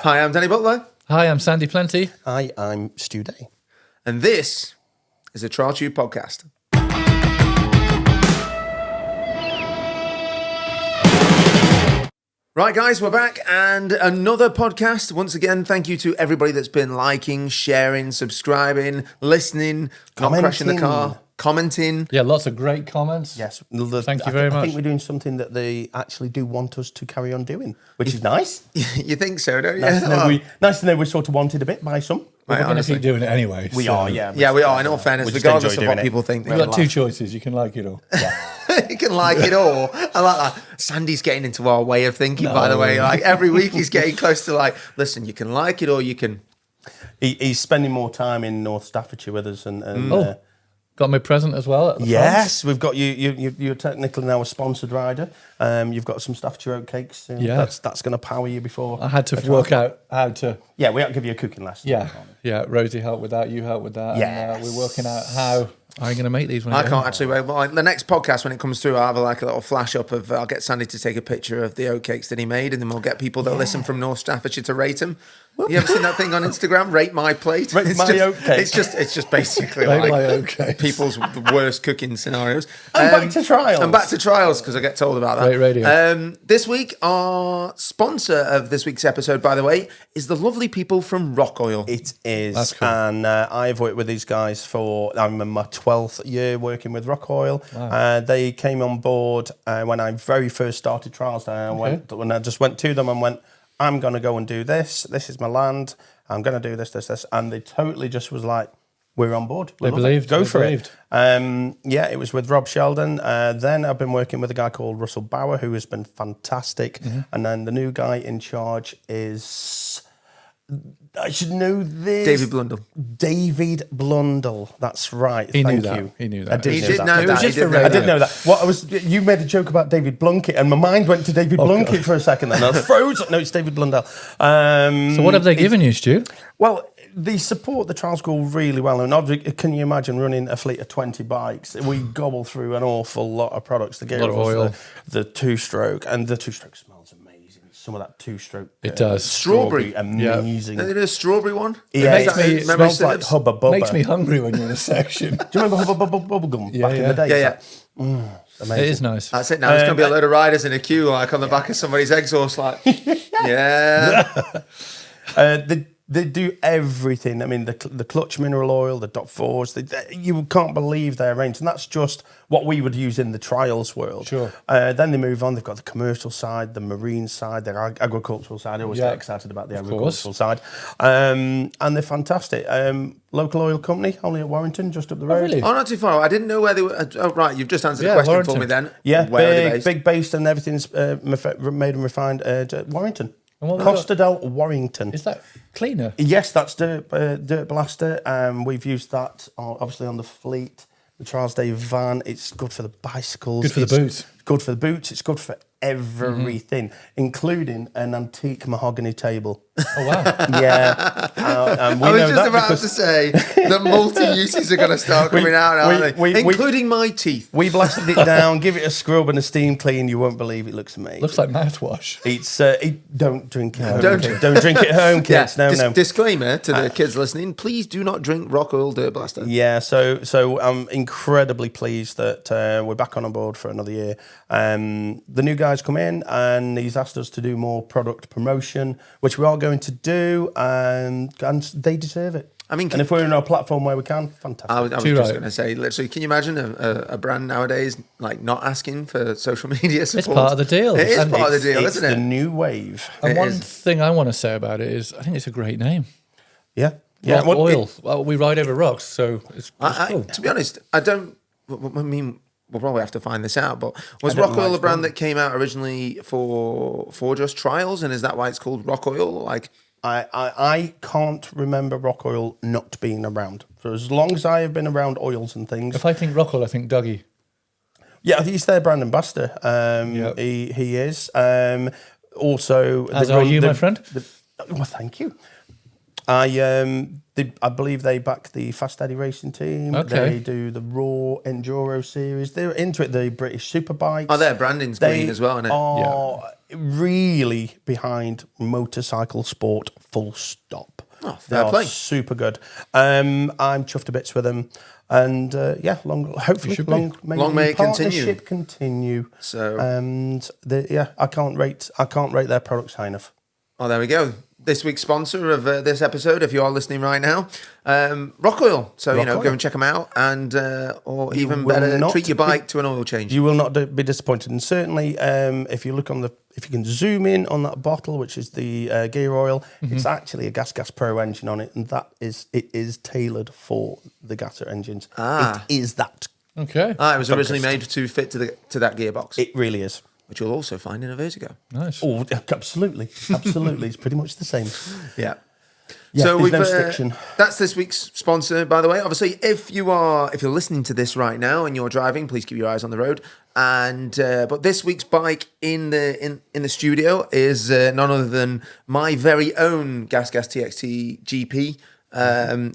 Hi, I'm Danny Butler. Hi, I'm Sandy Plenty. Hi, I'm Stu Day. And this is a Trialtube podcast. Right, guys, we're back and another podcast. Once again, thank you to everybody that's been liking, sharing, subscribing, listening, not crashing the car, commenting. Yeah, lots of great comments. Yes, Thank you very much. I think we're doing something that they actually do want us to carry on doing, which is nice. You think so, don't you? Nice to know we're sort of wanted a bit by some. We're going to keep doing it anyway. We are, yeah. Yeah, we are, in all fairness, regardless of what people think. You've got two choices. You can like it or... You can like it all. I like that. Sandy's getting into our way of thinking, by the way. Like every week he's getting close to like, listen, you can like it or you can... He's spending more time in North Staffordshire with us. Got my present as well at the Yes, we've got you. You're technically now a sponsored rider. You've got some Staffordshire oatcakes. That's going to power you before. I had to work out how to... Yeah, we have to give you a cooking lesson. Yeah. Rosie helped with that. You helped with that. Yes. And, we're working out how I'm going to make these. I can't actually wait. Well, the next podcast, when it comes through, I'll have a little flash up of... I'll get Sandy to take a picture of the oatcakes that he made, and then we'll get people that listen from North Staffordshire to rate them. You ever seen that thing on Instagram? Rate my plate. Rate my oatcake. It's just basically Rate like my oatcakes. people's worst cooking scenarios. And back to trials. And back to trials, because I get told about that. Great radio. This week, our sponsor of this week's episode, by the way, is the lovely people from Rock Oil. It is. That's cool. And I've worked with these guys I'm in my 12th year working with Rock Oil. Wow. They came on board when I very first started trials. When I just went to them and went, I'm going to go and do this. This is my land. I'm going to do this. And they totally just was like, we're on board. They believed. Go for it. It was with Rob Sheldon. Then I've been working with a guy called Russell Bauer, who has been fantastic. Mm-hmm. And then the new guy in charge is... I should know this. David Blundell. David Blundell. That's right. He Thank knew that. you. He knew that. I did He know did that. know It was that. just He did for know I radio. didn't know that. You made a joke about David Blunkett, and my mind went to David Blunkett for a second. Then I was frozen. No, it's David Blundell. So what have they given you, Stu? Well, they support the trial school really well, and obviously, can you imagine running a fleet of 20 bikes? We gobble through an awful lot of products to get A lot of oil. the two-stroke, and the two-stroke smells amazing. Some of that two-stroke, It does. Strawberry. amazing. They did a strawberry one. Yeah, It smells like Hubba Bubba. Makes me hungry when you're in a section. Do you remember Hubba Bubba Bubblegum back in the day? Yeah. Amazing. It is nice. That's it. Now there's going to be a load of riders in a queue, like on the back of somebody's exhaust, like, yeah. They do everything. I mean, the clutch mineral oil, the .4s, you can't believe their range. And that's just what we would use in the trials world. Sure. Then they move on. They've got the commercial side, the marine side, the agricultural side. I always get excited about the agricultural side. And they're fantastic. Local oil company, only at Warrington, just up the road. really? Oh, not too far. I didn't know where they were. Oh, right. You've just answered the question Warrington. for me then. Yeah, Where are they based? big base and everything's made and refined at Warrington. And what Costa del Warrington. Is that cleaner? Yes, that's Dirt Blaster. We've used that obviously on the fleet, the Trials Day van. It's good for the bicycles. Good for the boots. It's good for the boots. It's good for everything, including an antique mahogany table. Oh, wow. Yeah. I was just about to say the multi-uses are going to start coming out, aren't they? Including my teeth. We blasted it down, give it a scrub and a steam clean. You won't believe it looks amazing. Looks like mouthwash. It's don't drink it home. Don't drink it home, kids. No. Disclaimer to the kids listening: please do not drink Rock Oil Dirt Blaster. Yeah, so I'm incredibly pleased that we're back on board for another year. The new guy's come in and he's asked us to do more product promotion, which we are going to do, and they deserve it. I mean, and if we're in our platform where we can, fantastic. I was just going to say, literally, can you imagine a brand nowadays like not asking for social media support? It's part of the deal. It is part of the deal, isn't it? It's the new wave. And one thing I want to say about it is I think it's a great name. Yeah. Rock Oil. Well, we ride over rocks, so it's cool. To be honest, I mean, we'll probably have to find this out, but was Rock Oil a brand that came out originally for just trials, and is that why it's called Rock Oil? Like, I can't remember Rock Oil not being around. For as long as I have been around oils and things. If I think Rock Oil, I think Dougie. Yeah, he's their brand ambassador. Yep. He is. Also, As are you, my friend. Well, thank you. I believe they back the Fast Eddie racing team. Okay. They do the Raw Enduro series. They're into it. The British Superbikes. Oh, their branding's green as well, isn't it? Are really behind motorcycle sport. Full stop. Oh, They fair are play. super good. I'm chuffed to bits with them, and hopefully Long may it partnership continue. So- and I can't rate their products high enough. Oh, there we go. This week's sponsor of this episode, if you are listening right now, Rock Oil. So, Rock go Oil. and check them out. And, or You even will better, not treat your bike to an oil change. You will not be disappointed. And certainly, if you can zoom in on that bottle, which is the gear oil, it's actually a Gas Pro engine on it, and it is tailored for the Gasser engines. Ah. It is that. Okay. It was originally made to fit to that gearbox, It really is. which you'll also find in a Vertigo. Nice. Oh, absolutely, it's pretty much the same. Yeah. Yeah, So there's no restriction. that's this week's sponsor, by the way. Obviously, if you're listening to this right now and you're driving, please keep your eyes on the road. And but this week's bike in the studio is none other than my very own Gas TXT GP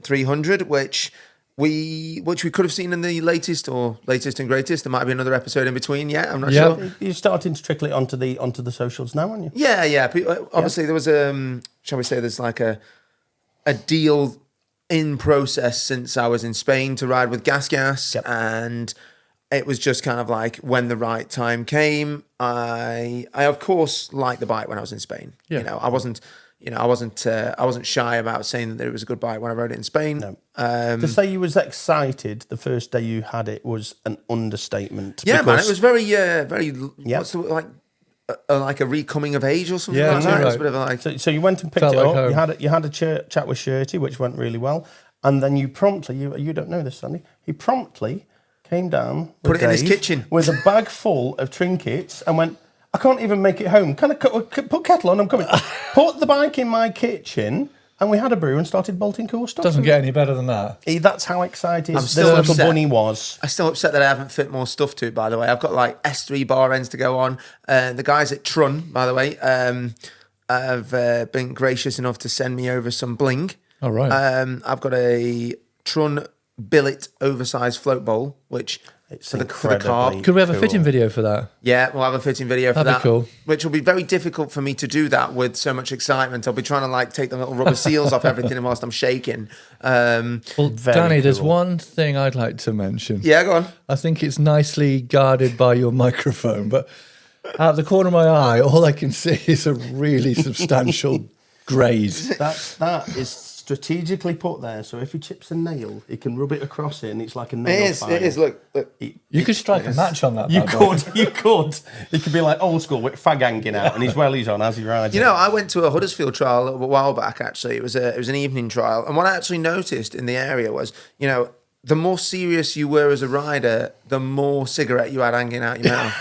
300, which we could have seen in the latest and greatest. There might be another episode in between. Yeah, I'm not Yeah. sure. You're starting to trickle it onto the socials now, aren't you? Yeah. Obviously, there was shall we say, there's like a deal in process since I was in Spain to ride with Gas, Yep. and it was just kind of like when the right time came. I of course liked the bike when I was in Spain. Yeah. I wasn't shy about saying that it was a good bike when I rode it in Spain. No. To say you was excited the first day you had it was an understatement. Yeah, man, it because- was very. What's the like a recoming of age or something Yeah, like you're that. It was a right. bit of like So you went and picked Felt it like up. home. You had a chat with Shirty, which went really well, and then you promptly you don't know this, Sandy. He promptly came down, with Put it in his Dave kitchen. with a bag full of trinkets, and went. I can't even make it home. Can I put kettle on? I'm coming. Put the bike in my kitchen, and we had a brew and started bolting cool stuff. Doesn't get any better than that. That's how excited I'm this still little upset. bunny was. I'm still upset that I haven't fit more stuff to it, by the way. I've got like S3 bar ends to go on. The guys at Trun, by the way, have been gracious enough to send me over some bling. All right. I've got a Trun billet oversized float bowl, which It's for the incredibly carb. Could we have a cool. fitting video for that? Yeah, we'll have a fitting video for That'd that, be cool. which will be very difficult for me to do that with so much excitement. I'll be trying to like take the little rubber seals off everything whilst I'm shaking. Well, Very Danny, there's cool. one thing I'd like to mention. Yeah, go on. I think it's nicely guarded by your microphone, but out of the corner of my eye, all I can see is a really substantial graze. That is strategically put there, so if he chips a nail, he can rub it across it, and it's like a It nail is. file. It is. Look. You could strike a match on that. You bad boy. could, you could. It could be like old school with fag hanging out, and his wellies on as he rides. You it. know, I went to a Huddersfield trial a little while back. Actually, it was an evening trial, and what I actually noticed in the area was, the more serious you were as a rider, the more cigarette you had hanging out your mouth.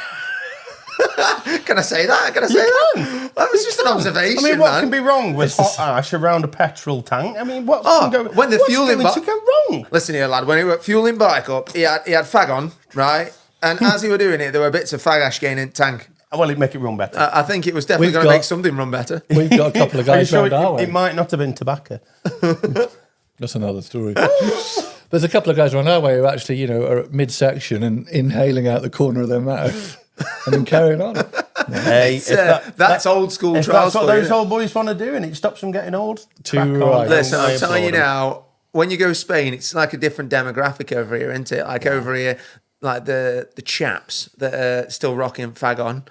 Can I say that? Can I say that? That was just an observation, I mean, what man. can be wrong with hot ash around a petrol tank? I mean, what's Oh, going when the what's fueling going to go wrong? Listen here, lad. When he went fueling bike up, he had fag on, right? And as he were doing it, there were bits of fag ash getting in the tank. Well, it'd make it run better. I think it was definitely We've going to got- make something run better. We've got a couple of Are you guys sure round our way. it might not have been tobacco? That's another story. There's a couple of guys around our way who actually, are at midsection and inhaling out the corner of their mouth and then carrying on. Hey, That's old school if trials. that's what for you, those isn't it? old boys want to do, and it stops them getting old. Too crack on, right. Listen, I I'm telling you applaud 'em. now, when you go Spain, it's like a different demographic over here, isn't it? Like over here, like the chaps that are still rocking fag on.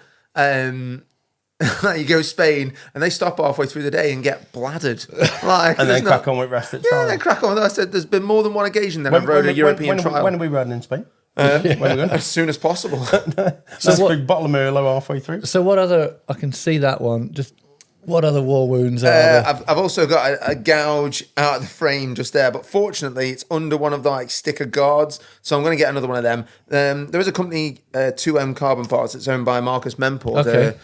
You go Spain and they stop halfway through the day and get bladdered. Like, And there's then crack on with rest at Yeah, trial. they crack on. I said there's been more than one occasion that I've rode a European trial. When are we riding in Spain? When are we going? As soon as possible. So what- big bottle of Merlot halfway through. So what other, I can see that one, just what other war wounds are there? I've also got a gouge out of the frame just there, but fortunately it's under one of the like sticker guards, so I'm going to get another one of them. There is a company, 2M Carbon Parts, that's owned by Marcus Memport. Okay.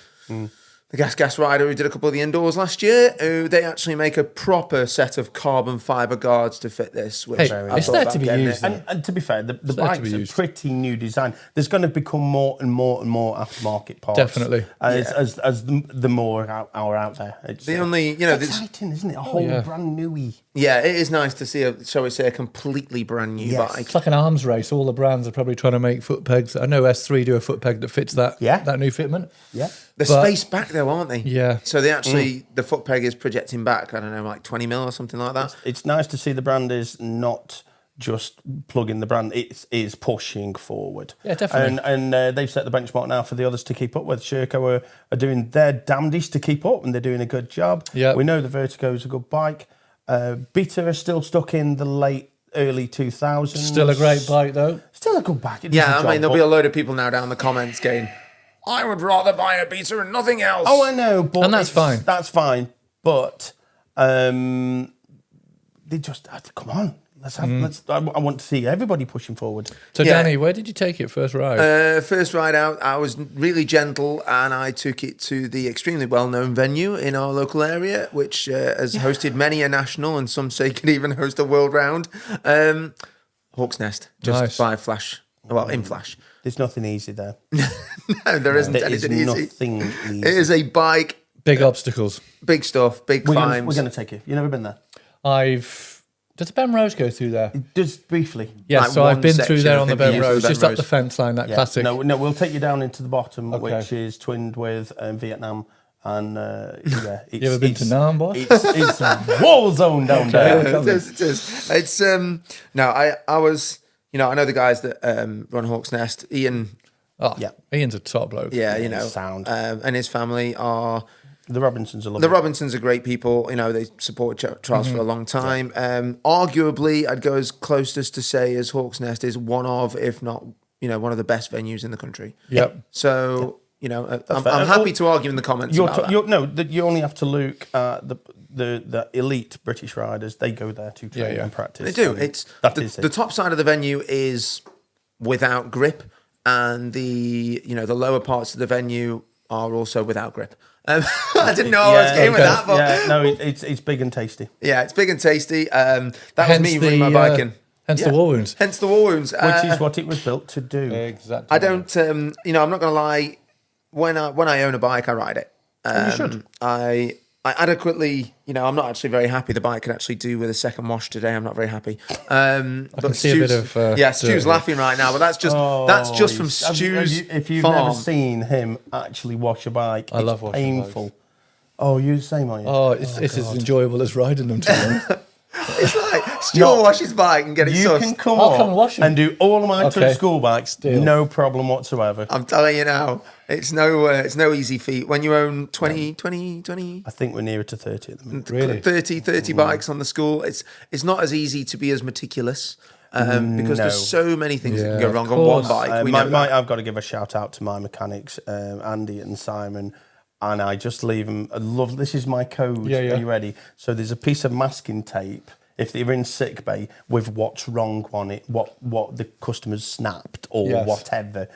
the Gas Rider who did a couple of the indoors last year, who they actually make a proper set of carbon fibre guards to fit this. Which Hey, I it's thought there about to be getting used, it. And to be fair, the there to bike's be a used. pretty new design. There's going to become more and more and more aftermarket parts. Definitely. As the more are out there. It's The only, you know, it's this, exciting, isn't it? A whole yeah. brand newy. yeah, it is nice to see a completely brand new Yes. bike. It's like an arms race. All the brands are probably trying to make foot pegs. I know S3 do a foot peg that fits that new fitment. Yeah. They're But- spaced back though, aren't they? Yeah. So they actually, the foot peg is projecting back, I don't know, like 20 mil or something like that. It's nice to see the brand is not just plugging the brand, it is pushing forward. Yeah, definitely. And they've set the benchmark now for the others to keep up with. Sherco are doing their damnedest to keep up, and they're doing a good job. Yeah. We know the Vertigo is a good bike. Beta are still stuck in the early 2000s. Still a great bike, though. Still a good bike. It does Yeah, the I job, mean, there'll but- be a load of people now down in the comments going, I would rather buy a Beta and nothing else. Oh, I know, but And that's fine. That's fine, but they just come on. Let's have. I want to see everybody pushing forward. So, Yeah. Danny, where did you take it first ride? First ride out, I was really gentle and I took it to the extremely well-known venue in our local area, which has hosted many a national and some say could even host a world round. Hawk's Nest, just Nice. by Flash. Well, in Flash. There's nothing easy there. No, there isn't There is anything easy. nothing easy. It is a bike, Big obstacles. big stuff, big We're climbs. going to take you. You've never been there? Does the Ben Rose go through there? Just briefly. Yeah, Like so one I've been section, through there I on the think we Ben used Rose, the Ben just up Rose. the fence line, that classic. No, we'll take you down into the bottom, Okay. which is twinned with Vietnam. And yeah, it's, You ever been to Nam, boy? It's war zone down there. It is. It's no, I was, you know, I know the guys that run Hawk's Nest. Ian, Oh, Yeah. Ian's a top bloke. yeah, you know, sound. and his family are. The Robinsons are The lovely. Robinsons are great people. You know, they supported Trials for a long time. Arguably, I'd go as close as to say as Hawk's Nest is one of, if not, you know, one of the best venues in the country. Yep. So, you know, I'm fair. happy to argue in the comments about that. You only have to look at the elite British riders. They go there to train Yeah. and practice. They do. and It's that is it. the top side of the venue is without grip, and the lower parts of the venue are also without grip. I didn't know I was going with that, but yeah, no, it's big and tasty. yeah, it's big and tasty. That was Hence me running my bike in. Hence Yeah. the war wounds. Hence the war wounds. Which is what it was built to do. Exactly. I don't, I'm not going to lie. When I own a bike, I ride it. You should. I adequately, I'm not actually very happy. The bike can actually do with a second wash today. I'm not very happy. But see a bit of, Stu's dirt. laughing right now, but that's just from Stu's If you've farm. never seen him actually wash a bike, I love washing painful. Oh, you're the same, are you? Oh, it's as enjoyable as riding them, to be honest. It's like Stu will wash his bike and get it You sussed. can come I'll up come and wash 'em. and do all of my Okay. school bikes, Deal. no problem whatsoever. I'm telling you now, it's no easy feat when you own 20. I think we're nearer to 30 at the minute. Really? 30 bikes on the school. It's not as easy to be as meticulous because there's so many things that can go Yeah, wrong of on one course. bike. We know that. I've got to give a shout out to my mechanics, Andy and Simon, and I just leave them. This is my code. Yeah. Are you ready? So there's a piece of masking tape. If they're in sick bay with what's wrong on it, what the customer's snapped or Yes. whatever.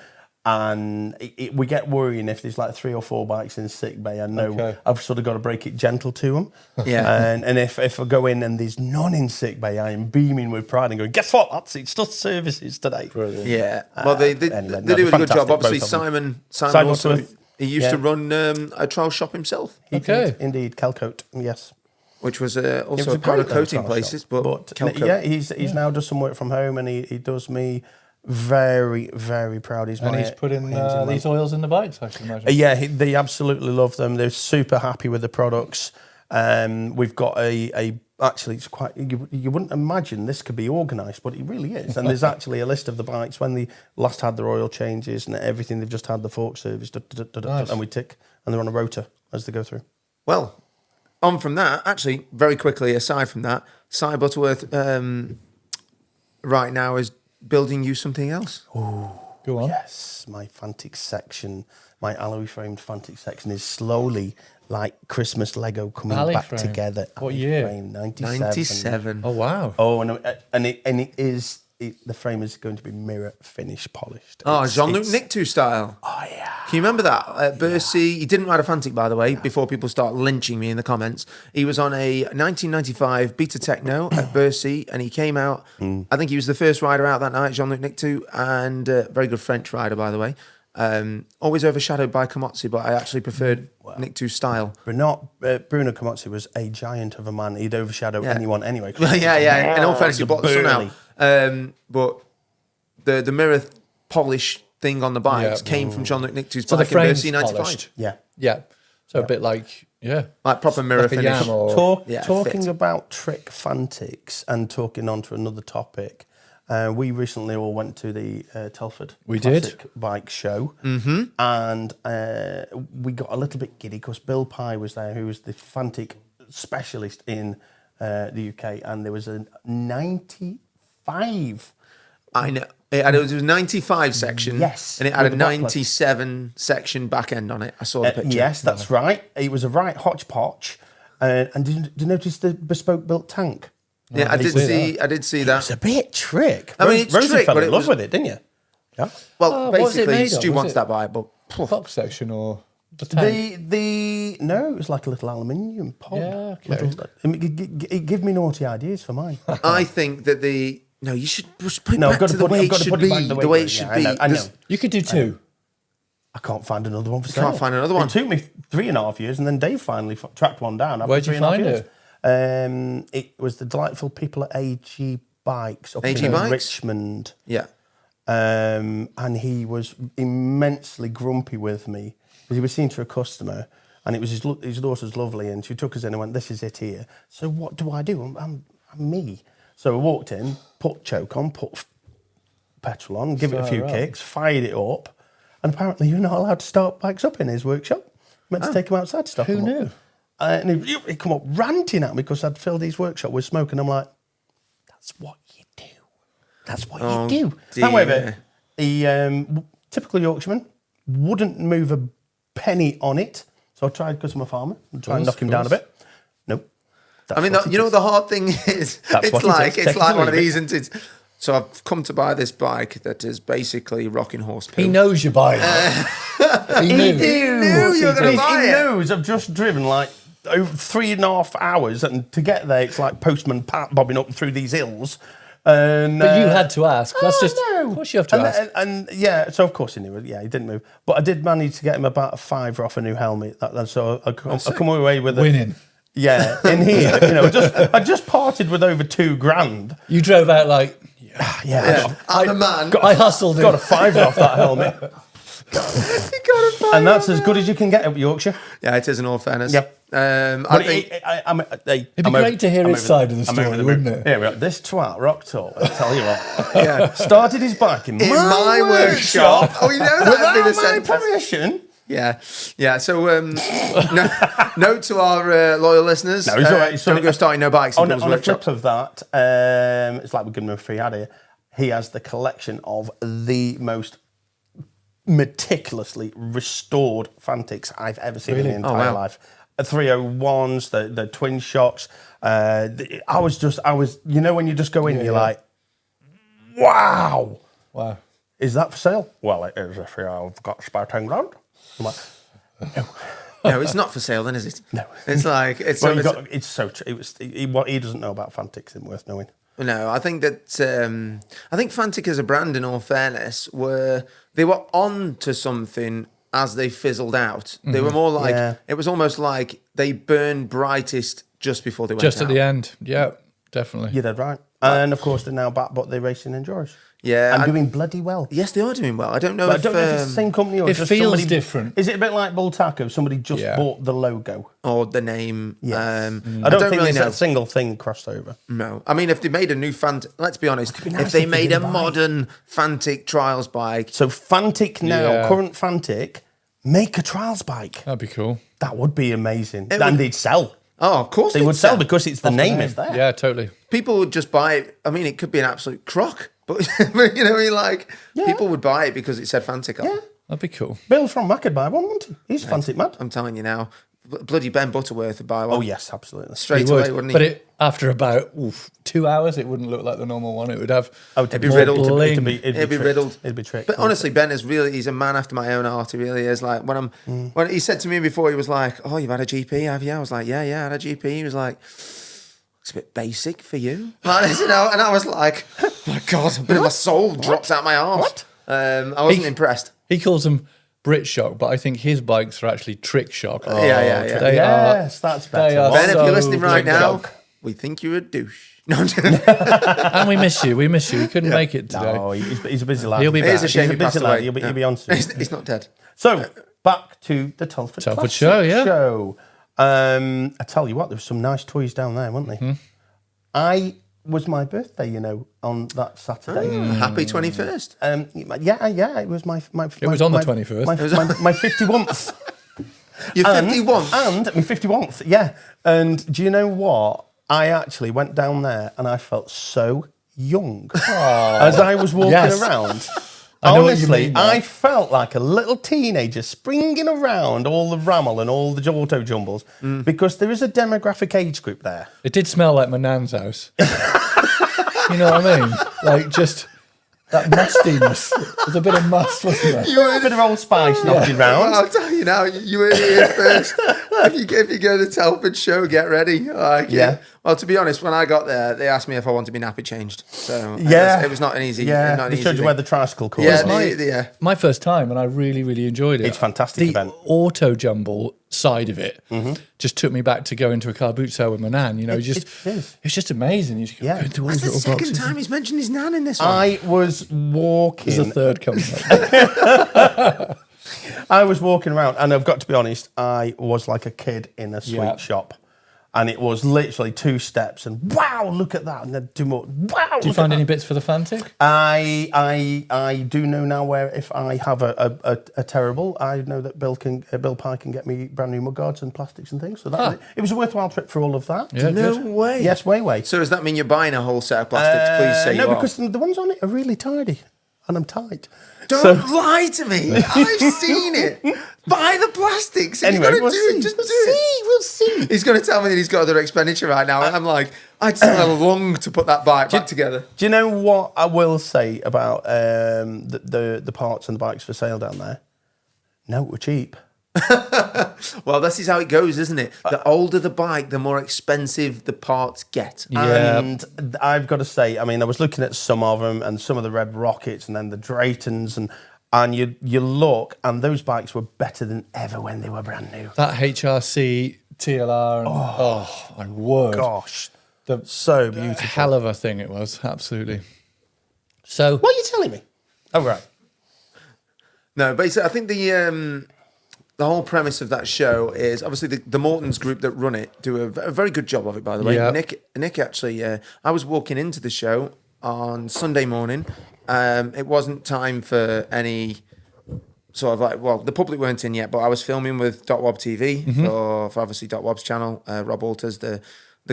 And we get worrying if there's like 3 or 4 bikes in sick bay. I know Okay. I've sort of got to break it gentle to them. Yeah. And if I go in and there's none in sick bay, I am beaming with pride and going, guess what? It's just services today. Brilliant. Yeah. Well, they anyway, do a good fantastic, job. Obviously, both of them. Simon also, Butler. he used Yeah. to run a trial shop himself, Okay. Indeed, Calcoat, yes. which was It also was a powder great little coating trial places. shop. But Kelco. yeah, he's now does some work from home, and he does me very, very proud. And he's putting these oils in the bikes, I can imagine. Yeah, they absolutely love them. They're super happy with the products. We've got actually, it's quite, you wouldn't imagine this could be organised, but it really is. And there's actually a list of the bikes when they last had their oil changes and everything. They've just had the fork service, Nice. and we tick, and they're on a rotor as they go through. Well, on from that, actually, very quickly, aside from that, Si Butterworth right now is building you something else. Go on. Yes, my Fantic section, my alloy framed Fantic section is slowly like Christmas Lego coming Alloy back frame. together. What Alloy year? frame, 97. 97. Oh, wow. Oh, and it is the frame is going to be mirror finish polished. Oh, Jean-Luc Nictou style. Oh yeah. Can you remember that? At Bercy, he didn't ride a Fantic, by the way, before people start lynching me in the comments. He was on a 1995 Beta Techno at Bercy, and he came out. I think he was the first rider out that night, Jean-Luc Nictou, and very good French rider, by the way. Always overshadowed by Komotsu, but I actually preferred Nictou's style. Bruno Komotsu was a giant of a man. He'd overshadow anyone anyway. Yeah. In all fairness, he bought the sun out. But the mirror polish thing on the bikes came from Jean-Luc Nictou's bike in Bercy 95. Yeah. So a bit like proper mirror like a finish. Yam or Talking about trick Fantics and talking on to another topic, we recently all went to the Telford Classic Bike Show, and we got a little bit giddy because Bill Pye was there, who was the Fantic specialist in the UK, and there was a 95. I know. It was a 95 section. Yes. And it had a 97 section back end on it. I saw the picture. Yes, that's right. It was a right hodgepodge. And did you notice the bespoke built tank? Yeah, I did see that. It's a bit trick. I mean, it's Rosie trick, fell but in it love was- with it, didn't you? Yeah. Well, what was it basically, made of? Stu Was wants it that bike, but box section or the tank? No, it was like a little aluminium pod. Yeah, okay. It give me naughty ideas for mine. I think that you should just put it No, back I've got to to the put it- way I've it got to should put it be. back The way it should be. I know. You could do two. I can't find another one for sale. Can't find another one. It took me 3.5 years, and then Dave finally tracked one down. Where'd you find it? It was the delightful people at AG Bikes up AG in Bikes? Richmond. Yeah. And he was immensely grumpy with me because he was seen to a customer, and it was his daughter's lovely, and she took us in and went, "This is it here." So what do I do? I'm me. So I walked in, put choke on, put petrol on, give it a few kicks, fired it up, and apparently you're not allowed to start bikes up in his workshop. Meant to take him outside to stop Who them knew? up. And he come up ranting at me because I'd filled his workshop with smoke, and I'm like, "That's what you do. That's what you do." dear. However, he typical Yorkshireman wouldn't move a penny on it, so I tried because I'm a farmer and try and knock him down a bit. Nope. I mean, you know what the hard thing is? That's what it is. It's like one of Take it or these, isn't it? So I've come to buy this bike that is basically rocking horse poo. He knows you're buying it. He knew. knew you were going to buy He it. knows I've just driven like over 3.5 hours, and to get there, it's like Postman Pat bobbing up through these hills. And, But you had to ask. That's just. no. Of course you have to ask. And yeah, so of course he knew. Yeah, he didn't move, but I did manage to get him about a £5 off a new helmet. So I come away with it. Winning. Yeah, in here, I just parted with over £2,000. You drove out like. Yeah, I'm a man. I hustled him. got a £5 off that helmet, You got a bike. and that's as good as you can get at Yorkshire. Yeah, it is in all fairness. Yep. I But think It'd be great to hear his side of the story, wouldn't it? Yeah, right. This twat rocked up. I tell you what. Started his bike in my workshop. Oh, you know that would be the without my sentence. permission. Yeah. So, note to our loyal listeners: No, it's all right. So don't go starting no bikes in On people's a flip workshops. of that, it's like we're giving him a free ad here. He has the collection of the most meticulously restored Fantics I've ever seen in the entire life. 301s, the twin shocks. I was. When you just go in, you're like, wow. Wow. Is that for sale? Well, it is if I've got spare 10 grand. I'm like, no. No, it's not for sale, then, is it? No. It's like it's. Well, what he doesn't know about Fantics isn't worth knowing. No, I think that I think Fantic as a brand, in all fairness, they were on to something as they fizzled out. They were more like it was almost like they burned brightest just before they went Just out. at the end. Yeah, definitely. You're dead right. And of course, they're now back, but they're racing endurers. Yeah, and doing bloody well. Yes, they are doing well. I don't know But if I don't know if it's the same company or it just feels somebody different. Is it a bit like Bull Taco? Somebody just bought the logo. or the name. Yes. I I don't think really there's know. a single thing crossed over. No, I mean if they made a new let's be honest, be nice if they if they made did a a bike. modern Fantic Trials bike, So Fantic now, Yeah. current Fantic, make a trials bike. That'd be cool. That would be amazing. It And would- they'd sell. oh, of course They would sell because it's the name is there. Yeah, totally. people would just buy it. I mean, it could be an absolute crock, but people would buy it because it said Fantic on. Yeah. That'd be cool. Bill from Mac could buy one, wouldn't he? He's Fantic mad. I'm telling you now, bloody Ben Butterworth would buy one. Oh yes, absolutely. Straight He would. away, wouldn't he? But after about 2 hours, it wouldn't look like the normal one. It would have it'd be more riddled. bling. It'd be riddled. It'd be tricked. But honestly, Ben is he's a man after my own heart. He really is. Like when he said to me before, he was like, "Oh, you've had a GP, have you?" I was like, "Yeah, I had a GP." He was like, "It's a bit basic for you." Like, and I was like, "Oh my God, a bit of my soul dropped out my arse." What? I wasn't impressed. He calls them Brit Shock, but I think his bikes are actually Trick Shock. Yeah. They Yes, that's better. are Ben, if so you're listening right Trick now, Shock. we think you're a douche. No, I'm joking. And we miss you. He couldn't make it today. No, he's a busy lad. He'll be It is back. a shame He's he a busy passed lad. away. He'll be on soon. He's not dead. So back to the Telford Classic show, yeah. show. I tell you what, there were some nice toys down there, weren't there? I was my birthday, on that Saturday. Happy 21st. Yeah, it was my It was on the 21st. My 51st. You're 51. And my 51st, yeah. And do you know what? I actually went down there and I felt so young as I was walking Yes. around. I know what you Honestly, mean, man. I felt like a little teenager springing around all the rammel and all the auto jumbles because there is a demographic age group there. It did smell like my nan's house. You know what I mean? Like just that mustiness. There's a bit of must, wasn't there? You were a bit of Old Spice knocking round. Well, I'll tell you now, you were here first. if you go to the Telford show, get ready. Yeah. Well, to be honest, when I got there, they asked me if I wanted to be nappy changed. So Yeah. it was not an easy. Yeah, not an they easy showed you thing. where the tricycle course Yeah, is. yeah. My first time, and I really, really enjoyed it. It's a fantastic the event. auto jumble side of it just took me back to going to a car boot sale with my nan. It is. It's just amazing. You just go Yeah. into all That's these the little second boxes. time he's mentioned his nan in this one. I was walking. There's a third coming up. I was walking around, and I've got to be honest, I was like a kid in a sweet Yeah. shop. And it was literally 2 steps, and wow, look at that, and then 2 more. Wow! Do you find any bits for the Fantic? I do know now where if I have a terrible, I know that Bill Pye can get me brand new mudguards and plastics and things. So that it was a worthwhile trip for all of that. Yeah, no good. way. Yes, way. So does that mean you're buying a whole set of plastics? Please say no, you are. because the ones on it are really tidy, and I'm tight. Don't lie to me. I've seen it. Buy the plastics. If Anyway, you're gonna we'll do see. it, just We'll do it. see. We'll see. He's going to tell me that he's got other expenditure right now, and I'm like, I'd still long to put that bike back together. Do you know what I will say about the parts and the bikes for sale down there? No, we're cheap. Well, this is how it goes, isn't it? The older the bike, the more expensive the parts get. Yeah. And I've got to say, I mean, I was looking at some of them and some of the Red Rockets and then the Draytons and you look and those bikes were better than ever when they were brand new. That HRC TLR. And, oh, my word. Gosh, The so beautiful. hell of a thing it was, absolutely. So, What are you telling me? Oh, right. No, basically, I think the whole premise of that show is obviously the Mortons group that run it do a very good job of it, by the way. Yeah. Nick actually, I was walking into the show on Sunday morning. It wasn't time for any sort of like, well, the public weren't in yet, but I was filming with .wob TV for obviously .wob's channel. Rob Walters, the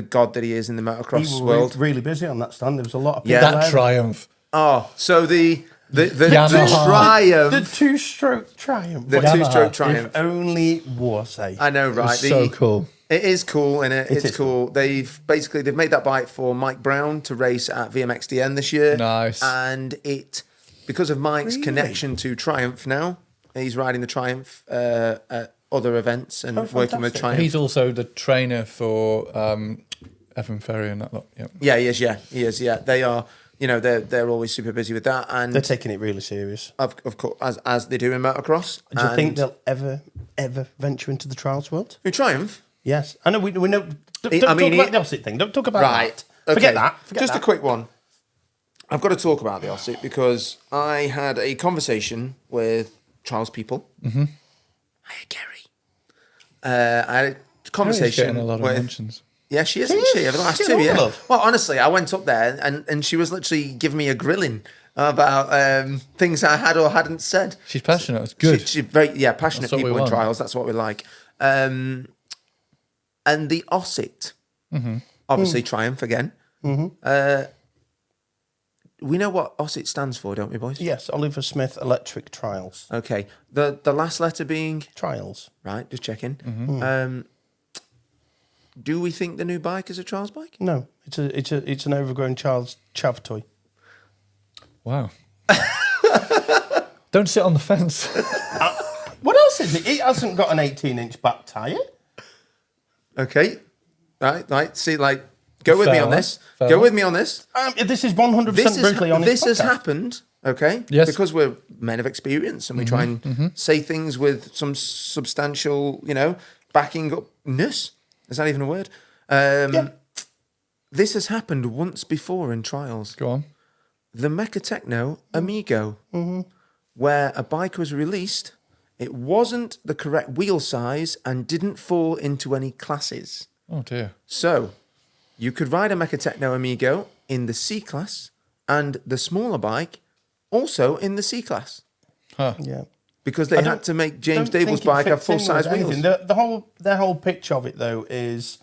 god that he is in the motocross We were world. really busy on that stand. There was a lot of people Yeah. that there. Triumph. Oh, so the Yamaha. Triumph. The 2-stroke Triumph. The Yamaha. two-stroke Triumph. If only was a. I know, It right? was so cool. It is cool, and it's is cool. They've made that bike for Mike Brown to race at VMXDN this year. Nice. And because of Mike's connection to Triumph now, he's riding the Triumph at other events and working with fantastic. Triumph. He's also the trainer for Evan Ferry and that lot. Yep. Yeah, he is. Yeah, they are. They're always super busy with that, and They're taking it really serious. of course, as they do in motocross. Do you think they'll ever venture into the trials world? who Triumph? Yes. I know we know. Don't I mean, talk about the opposite thing. Don't talk about Right. that. Forget that. Just a quick one. I've got to talk about the Osset because I had a conversation with Trials people. Mm-hmm. Hi, Gary. I had a conversation getting a lot of with. mentions. Yeah, she is, isn't she? Over the last She's 2 years. love. Well, honestly, I went up there and she was literally giving me a grilling about things I had or hadn't said. She's passionate. It's good. She's very passionate That's what we people in want. trials. That's what we like. And the Osset, obviously Triumph again. we know what OSIT stands for, don't we, boys? Yes, Oliver Smith Electric Trials. Okay. The last letter being Trials. right. Just checking. Do we think the new bike is a trials bike? No, it's an overgrown child's chav toy. Wow. Don't sit on the fence. What else is it? It hasn't got an 18-inch back tyre. Okay. Right. See, like, go with me on this. Fair Go enough. with me on this. This is 100% brutally honest. This has podcast. happened, okay? Yes. Because we're men of experience and we try and say things with some substantial, backing upness. Is that even a word? This has happened once before in trials. Go on. The Mecha Techno Amigo, where a bike was released, it wasn't the correct wheel size and didn't fall into any classes. Oh, dear. So, you could ride a Mecha Techno Amigo in the C class and the smaller bike also in the C class. Huh. Yeah. Because they had to make James Dable's bike have full-size wheels. The whole pitch of it, though, is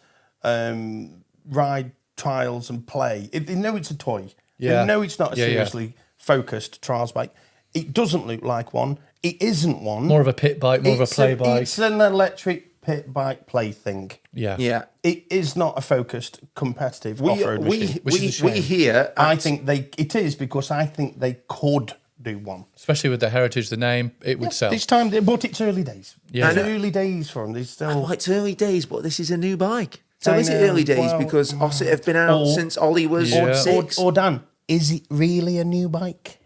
ride, trials and play. They know it's a toy. Yeah. They know it's not a Yeah, yeah. seriously focused trials bike. It doesn't look like one. It isn't one. More of a pit bike, more of a play bike. It's an electric pit bike play thing. Yeah. Yeah. It is not a focused competitive off-road machine. Which is a shame. we here... I think it is because I think they could do one. Especially with the heritage, the name, it would sell. This time, but it's early days. Yeah. It's early days for them. They still. Well, it's early days, but this is a new bike. So I is it know, early days well, because OSIT have been out since Ollie was Yeah. 6? Or Dan, is it really a new bike?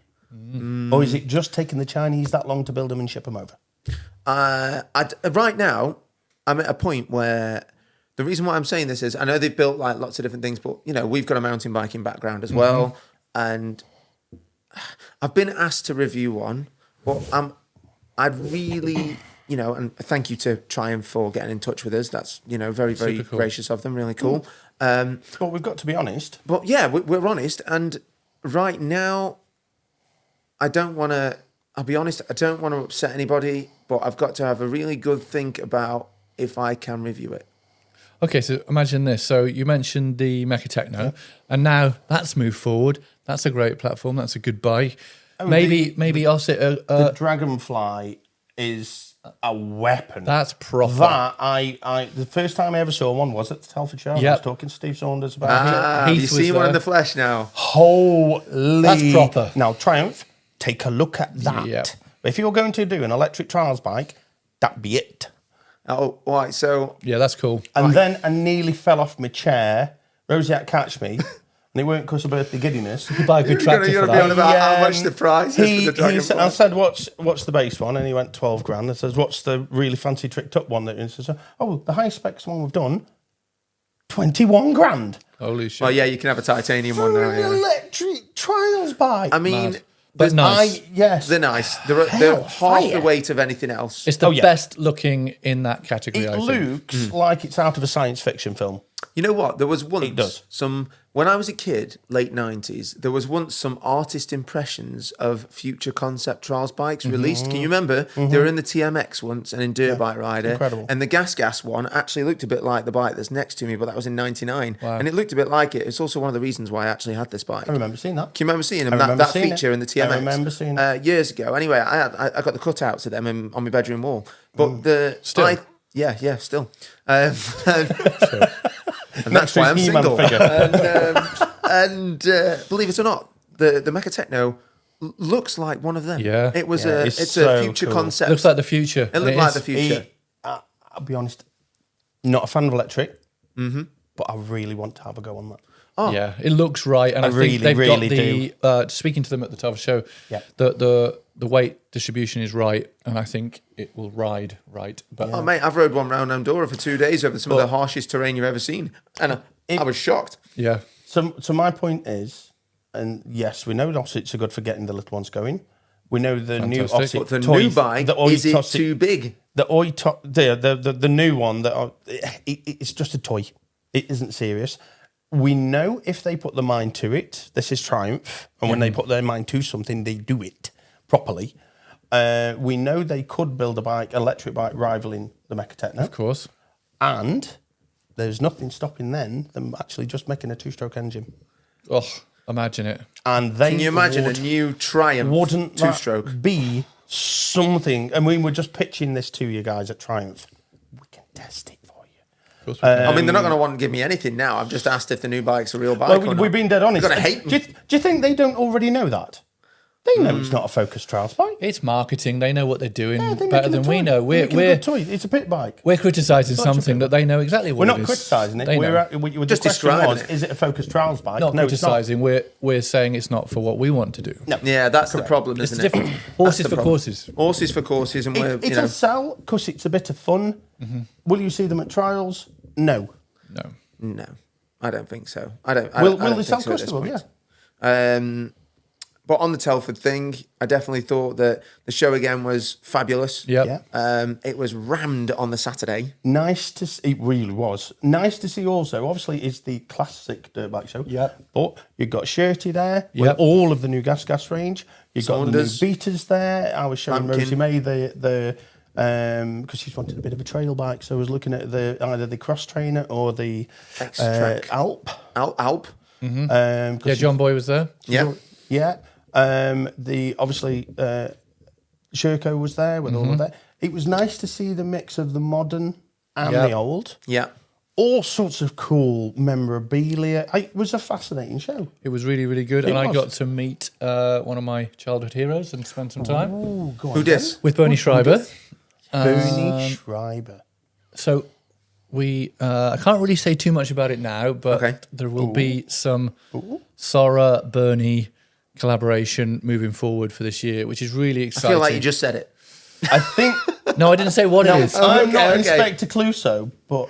Or is it just taking the Chinese that long to build them and ship them over? Right now, I'm at a point where the reason why I'm saying this is I know they've built like lots of different things, but we've got a mountain biking background as well, and I've been asked to review one, but I'd really, and thank you to Triumph for getting in touch with us. That's very very cool. gracious of them, really cool. But we've got to be honest. But yeah, we're honest, and right now, I'll be honest, I don't want to upset anybody, but I've got to have a really good think about if I can review it. Okay, so imagine this. So you mentioned the Mecha Techno, and now that's moved forward. That's a great platform. That's a good bike. Maybe OSIT. The Dragonfly is a weapon. That's proper. That the first time I ever saw one was at the Telford show. I Yep. was talking to Steve Saunders about it. Have you Heath seen was one in there. the flesh now? Holy, That's proper. Now Triumph, take a look at that. Yep. If you're going to do an electric trials bike, that'd be it. Oh, all right. So Yeah, that's cool. And then I nearly fell off my chair. Rosie had to catch me. And it weren't because of birthday giddiness. You buy a good tractor you're for gonna be on that. about how much the price is for the Dragonfly. I said, what's the base one? And he went 12 grand. I says, what's the really fancy tricked up one? And he says, oh, the high specs one we've done, 21 grand. Holy shit. Oh yeah, you can have a titanium one For now. an Yeah. electric trials bike. I mean, Mad. But nice. Yes. they're nice. They're half fire. the weight of anything else. It's the Oh, yeah. best looking in that category, It I think. looks like it's out of a science fiction film. You know what? There was once does. when I was a kid, late 90s, there was once some artist impressions of future concept trials bikes released. Can you remember? They were in the TMX once and in Dirt Bike Rider. incredible. And the Gas one actually looked a bit like the bike that's next to me, but that was in 99. And it looked a bit like it. It's also one of the reasons why I actually had this bike. I remember seeing that. Can you remember seeing them? remember That seeing feature it. in the TMX. I remember seeing it. Years ago. Anyway, I got the cutouts of them on my bedroom wall. But Still? Still. And that's why I'm Next to his single. He-Man And believe it or not, the Mecha Techno looks like one of them. Yeah. It was Yeah, it's it's a so future cool. concept. Looks like the future. it looked like the future. I'll be honest, not a fan of electric, but I really want to have a go on that. Yeah, it looks right, and I, really, think they've really got the. Speaking to them at the Telford show, Yeah. the weight distribution is right, and I think it will ride right. But Oh mate, I've rode one round Andorra for 2 days over some of the harshest terrain you've ever seen, and I was shocked. yeah, So my point is, and yes, we know OSITs are good for getting the little ones going. We know the new Fantastic. OSIT But the toy, new bike, is it too big? The the new one it's just a toy. It isn't serious. We know if they put the mind to it, this is Triumph, and when they put their mind to something, they do it properly. We know they could build electric bike rivaling the Mecha Techno, of course. and there's nothing stopping them actually just making a two-stroke engine. Oh, Imagine it. And they Can you imagine a new Triumph wouldn't that two-stroke? be something? And we were just pitching this to you guys at Triumph. We can test it for you. I mean, they're not going to want to give me anything now. I've just asked if the new bike's a real bike or not. We've been dead honest. You're going to hate me. Do you think they don't already know that? They know it's not a Focus Trials bike. It's marketing. They know what they're doing Yeah, they make better it a than we toy. know. They make it a good toy. It's a pit bike. We're criticising Such a something pit that they know exactly what We're it not is. criticising it. They know. The Just question describing was, it. is it a Focus Trials bike? Not No, it's not. criticising. We're saying it's not for what we want to do. No. Yeah, that's the problem, It's isn't different. it? Horses That's the for problem. courses. Horses for courses, and we're, It'll sell because it's a bit of fun. Will you see them at trials? No. No. No, I don't think so. I don't. Will I don't they sell think so at this customers? point. But on the Telford thing, I definitely thought that the show again was fabulous. Yep. Yeah. It was rammed on the Saturday. Nice to see. It really was. Nice to see also. Obviously, it's the classic dirt bike show. Yeah. But you've got Shirty there with Yep. all of the new gas range. You've Saunders. got the new beaters there. I was showing Lampkin. Rosie May the because she's wanted a bit of a trail bike, so I was looking at either the cross trainer or the X-Track. Alp. Alp. Yeah, John Boy was there. Yeah. Yeah. The obviously Sherco was there with all of that. It was nice to see the mix of the modern and Yeah. the old. Yeah. All sorts of cool memorabilia. It was a fascinating show. It was really, really good. It And I was. got to meet one of my childhood heroes and spend some time Oh, go on. Who dis? with Bernie Schreiber. Bernie Schreiber. So we, I can't really say too much about it now, but Okay. there will be some Sora Bernie collaboration moving forward for this year, which is really I exciting. feel like you just said it. I think No, I didn't say what it is. I'm not okay. Inspector Clouseau, but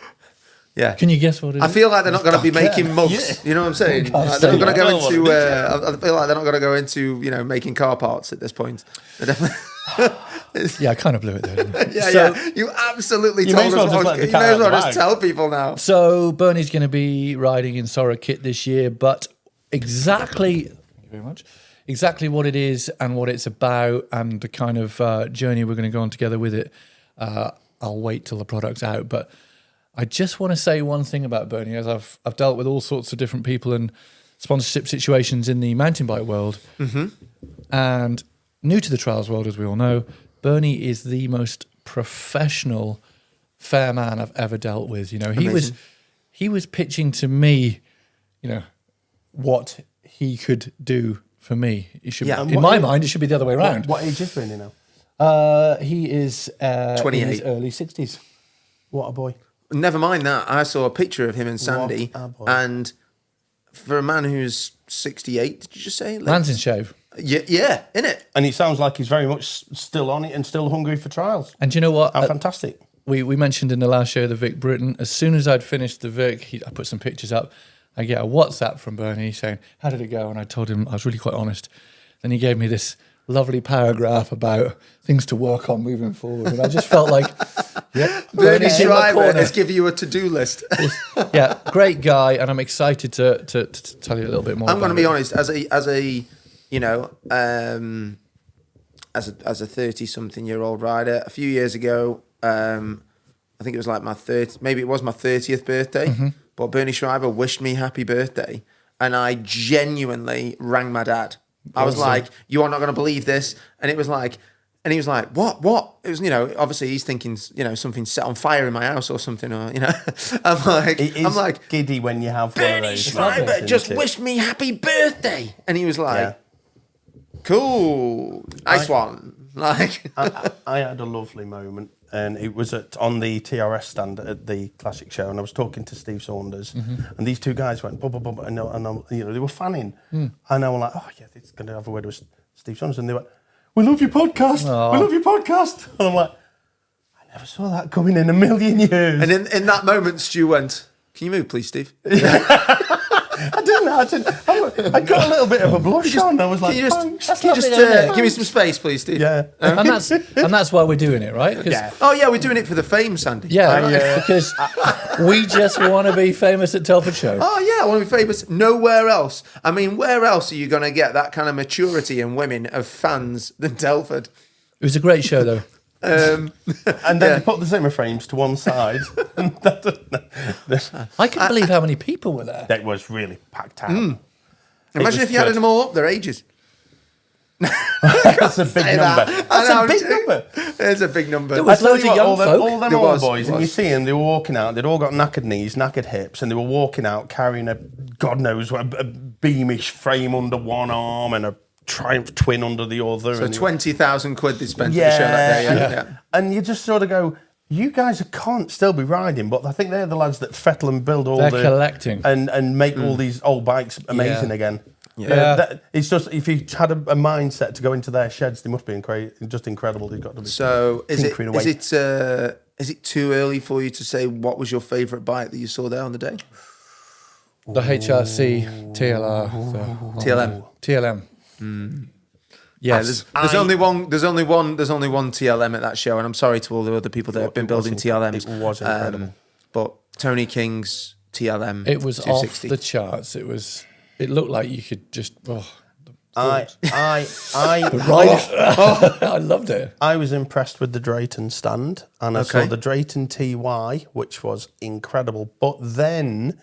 Yeah. Can you guess what it is? I feel like they're not going to be Okay. making mugs. You know what I'm saying? Like, say they're not going to that. go I don't into. wanna I feel like they're not going to go into making car parts at this point. They're definitely. Yeah, I kind of blew it there. Didn't I? Yeah, So- yeah. You absolutely You may told as well us. just let the You cat may as out well the just bag. tell people now. So Bernie's going to be riding in Sora kit this year, but exactly, thank you very much, exactly what it is and what it's about and the kind of journey we're going to go on together with it, I'll wait till the product's out. But I just want to say one thing about Bernie, as I've dealt with all sorts of different people and sponsorship situations in the mountain bike world, and new to the trials world, as we all know, Bernie is the most professional fair man I've ever dealt with. He was pitching to me, what he could do for me. It should, Yeah. in my mind, it should be the other way around. what age is Bernie now? He is 28. in his early 60s. What a boy. Never mind that. I saw a picture of him and Sandy, a boy. and for a man who's 68, did you just say? Man's in shape. Yeah, in it. And it sounds like he's very much still on it and still hungry for trials. And do you know what? How fantastic. We mentioned in the last show the Vic Britain. As soon as I'd finished the Vic, I put some pictures up. I get a WhatsApp from Bernie saying, "How did it go?" And I told him I was really quite honest. Then he gave me this lovely paragraph about things to work on moving forward, and I just felt like, yeah, Bernie Bernie's in the Schreiber corner. is giving you a to-do list. Yeah, great guy, and I'm excited to tell you a little bit more. I'm going to about be it. honest. As a 30-something-year-old rider, a few years ago, I think it was like my 30th birthday. But Bernie Schreiber wished me happy birthday, and I genuinely rang my dad. I was like, "You are not going to believe this," and it was like. And he was like, "What? What?" It was, obviously he's thinking, something set on fire in my house or something, or, I'm like, giddy when you have one of Bernie those Schreiber moments, just isn't it? wished me happy birthday, and he was like, Yeah. "Cool, nice one." Like, I had a lovely moment, and it was on the TRS stand at the Classic Show, and I was talking to Steve Saunders, and these two guys went, blah, blah, blah, and they were fanning, and I was like, "Oh yeah, it's going to have a word with Steve Saunders," and they went, "We love your podcast. Aww. We love your podcast," and I'm like, I never saw that coming in a million years. and in that moment, Stu went, "Can you move, please, Steve?" I didn't. I got a little bit of a blush on. I was like, Can you "Thanks." just, give me some space, please, Steve? Yeah. and that's why we're doing it, right? 'Cause- Yeah. Oh yeah, we're doing it for the fame, Sandy. yeah, because we just want to be famous at Telford Show. Oh yeah, I want to be famous. Nowhere else. I mean, where else are you going to get that kind of maturity in women of fans than Telford? It was a great show, though. And then they put the Zimmer frames to one side. I can't believe how many people were there. That was really packed out. Imagine if you had them all up their ages. That's a big number. That's a big number. It's a big number. There was loads of young folk. All them There old was, boys, there and you was. see them, they were walking out, they'd all got knackered knees, knackered hips, and they were walking out carrying a, God knows, a Beamish frame under one arm and a Triumph twin under the other. So and 20,000 quid they spent at the show that day. Yeah. And you just sort of go, you guys can't still be riding, but I think they're the lads that fettle and build all They're collecting. and make all these old bikes amazing Yeah. again. Yeah. It's just, if you had a mindset to go into their sheds, they must be just incredible. They've got to be. So is tinkering away. it too early for you to say what was your favourite bike that you saw there on the day? The HRC TLR. TLM. TLM. Yeah, Yes. there's only one TLM at that show, and I'm sorry to all the other people that have been building TLMs. It was incredible. But Tony King's TLM, It was off 260. the charts. It looked like you could just I ride it. I loved it. I was impressed with the Drayton stand, and I saw Okay. the Drayton TY, which was incredible. But then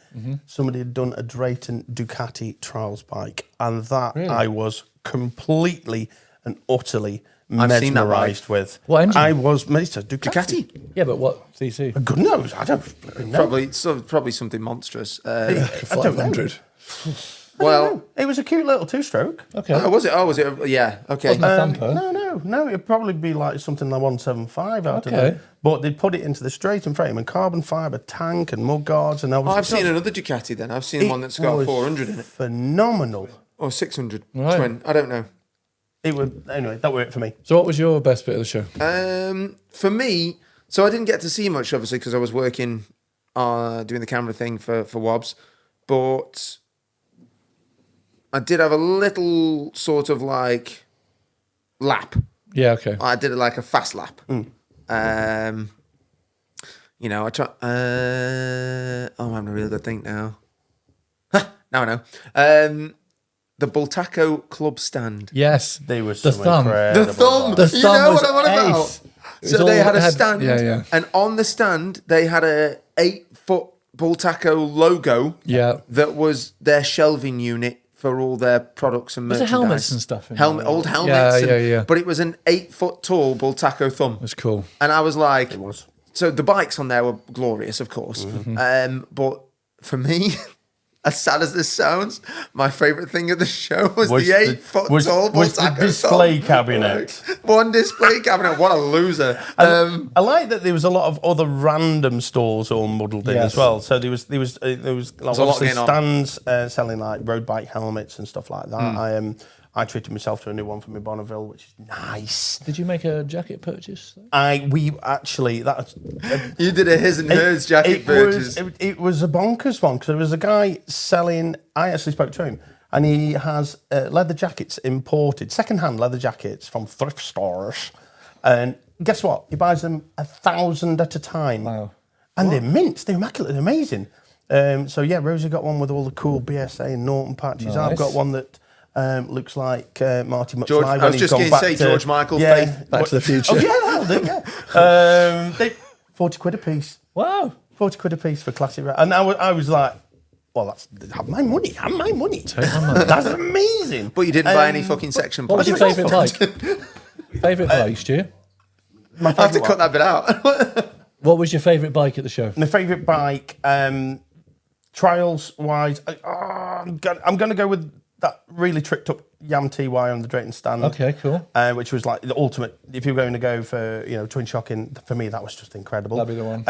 somebody had done a Drayton Ducati trials bike, and that Really? I was completely and utterly I've seen that mesmerised with. What engine? I was it's a Ducati. Yeah, but what CC? Good knows. I don't know. Probably something monstrous. I don't know. 500. Well, It was a cute little two-stroke. Okay. was it? Oh, was it? Yeah. Okay. Wasn't a thumper. No. It'd probably be like something like 175 out of Okay. it. But they'd put it into the straighten frame and carbon fibre tank and mud guards and I've seen another Ducati. Then I've seen one that's got 400 in it Phenomenal. or 600 Right. twin. I don't know. It was anyway. That worked for me. So what was your best bit of the show? For me, so I didn't get to see much, obviously, because I was working, doing the camera thing for Wobbs, but I did have a little sort of like lap. Yeah, okay. I did it like a fast lap. You know, I try. I'm having a really good think now. Now I know. The Bultaco Club stand. Yes. They were the so thumb. incredible. The thumb. The You thumb know was what I'm on about? ace. It was So they all- had a had- stand, yeah. and on the stand they had a 8-foot Bultaco logo. Yeah. That was their shelving unit for all their products and Was there merchandise. helmets and stuff in there? Old helmets. Yeah. But it was an 8-foot tall Bultaco thumb. It was cool. And I was like, It was. so the bikes on there were glorious, of course. But for me, as sad as this sounds, my favourite thing of the show was the 8-foot tall was the Bultaco display thumb. cabinet. One display cabinet. What a loser. I like that there was a lot of other random stalls all muddled in Yes. as well. So there was like, a lot obviously going on. stands selling like road bike helmets and stuff like that. I treated myself to a new one for my Bonneville, which is nice. Did you make a jacket purchase? We actually that You did a his and hers jacket purchase. it was a bonkers one because there was a guy selling. I actually spoke to him, and he has leather jackets imported, second-hand leather jackets from thrift stores. And guess what? He buys them 1,000 at a time. Wow. And they're mint. They're immaculate. They're amazing. So yeah, Rosie got one with all the cool BSA and Norton patches. Nice. I've got one that looks like Marty McFly. George- I when was he's just gone going to back say George Michael, yeah, Faith. Back to the Future. Oh yeah, that'll do. Yeah. 40 quid a piece. Wow. 40 quid a piece for classic. And I was like, well, that's have my money. Have my money. That's amazing. But you didn't buy any fucking section What was points. your favourite bike? Favourite bike, Stu? My I have to favourite cut that bit out. What was your favourite bike at the show? My favourite bike, trials wise, I'm going to go with that really tricked up Yam TY on the Drayton stand. Okay, cool. Which was like the ultimate. If you're going to go for twin shocking, for me that was just incredible. That'd be the one.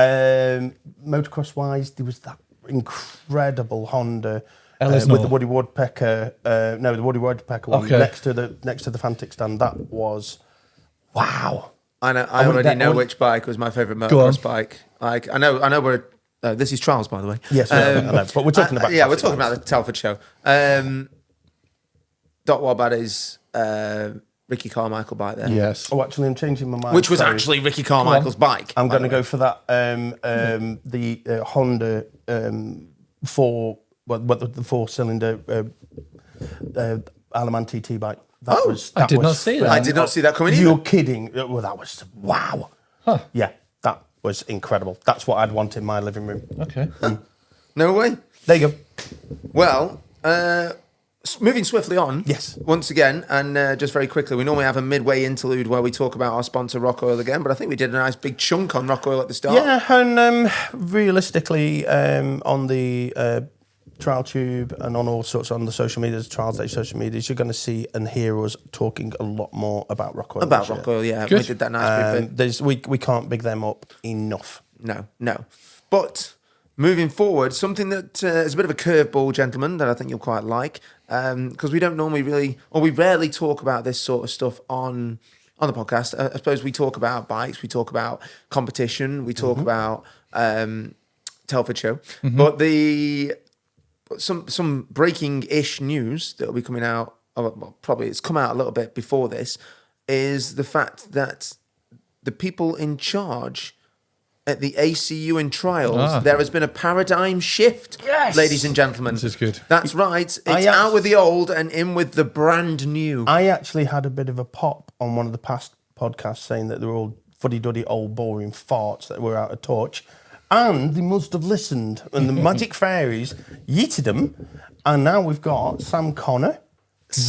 Motocross wise, there was that incredible Honda. Ellis with the Knoll. Woody Woodpecker, the Woody Woodpecker one Okay. next to the Fantic stand. That was wow. I wouldn't already bet- know which bike was my favourite Go on. motocross bike. Like I know we're. This is Trials, by the way. Yes, I know, but we're talking about yeah, we're classic talking bikes. about the Telford show. Dot Wob had his Ricky Carmichael bike there. Yes. Oh, actually, I'm changing my mind. Which was Sorry. actually Ricky Carmichael's bike. I'm by going to the way. go for that. The Honda the 4-cylinder Alaman TT bike. That Oh, was. I That did was not see that. I did not see that coming You're either. kidding? Well, that was wow. Huh. Yeah, that was incredible. That's what I'd want in my living room. Okay. No way. There you go. Well, Moving swiftly on, Yes. once again, and just very quickly, we normally have a midway interlude where we talk about our sponsor, Rock Oil, again, but I think we did a nice big chunk on Rock Oil at the start. Yeah, and realistically, on the Trialtube and on all sorts on the social medias, Trials Day social medias, you're going to see and hear us talking a lot more about Rock Oil. About Rock Oil, yeah. Good. We did that nice big bit. We can't big them up enough. No. But moving forward, something that is a bit of a curveball, gentlemen, that I think you'll quite like, because we don't normally we rarely talk about this sort of stuff on the podcast. I suppose we talk about bikes, we talk about competition, we talk about Telford show, but some breaking-ish news that will be coming out, probably it's come out a little bit before this, is the fact that the people in charge at the ACU in trials, there has been a paradigm shift, ladies and gentlemen. This is good. That's right. It's out with the old and in with the brand new. I actually had a bit of a pop on one of the past podcasts saying that they were all fuddy-duddy, old, boring farts that were out of touch. And they must have listened. And the Magic Fairies yeeted them. And now we've got Sam Connor.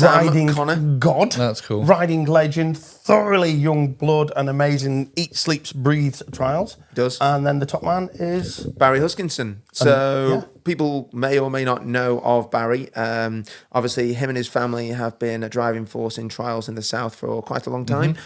Riding God. That's cool. Riding legend, thoroughly young blood and amazing eats, sleeps, breathes trials. Does. And then the top man is Barry Huskinson. So people may or may not know of Barry. Obviously, him and his family have been a driving force in trials in the South for quite a long time.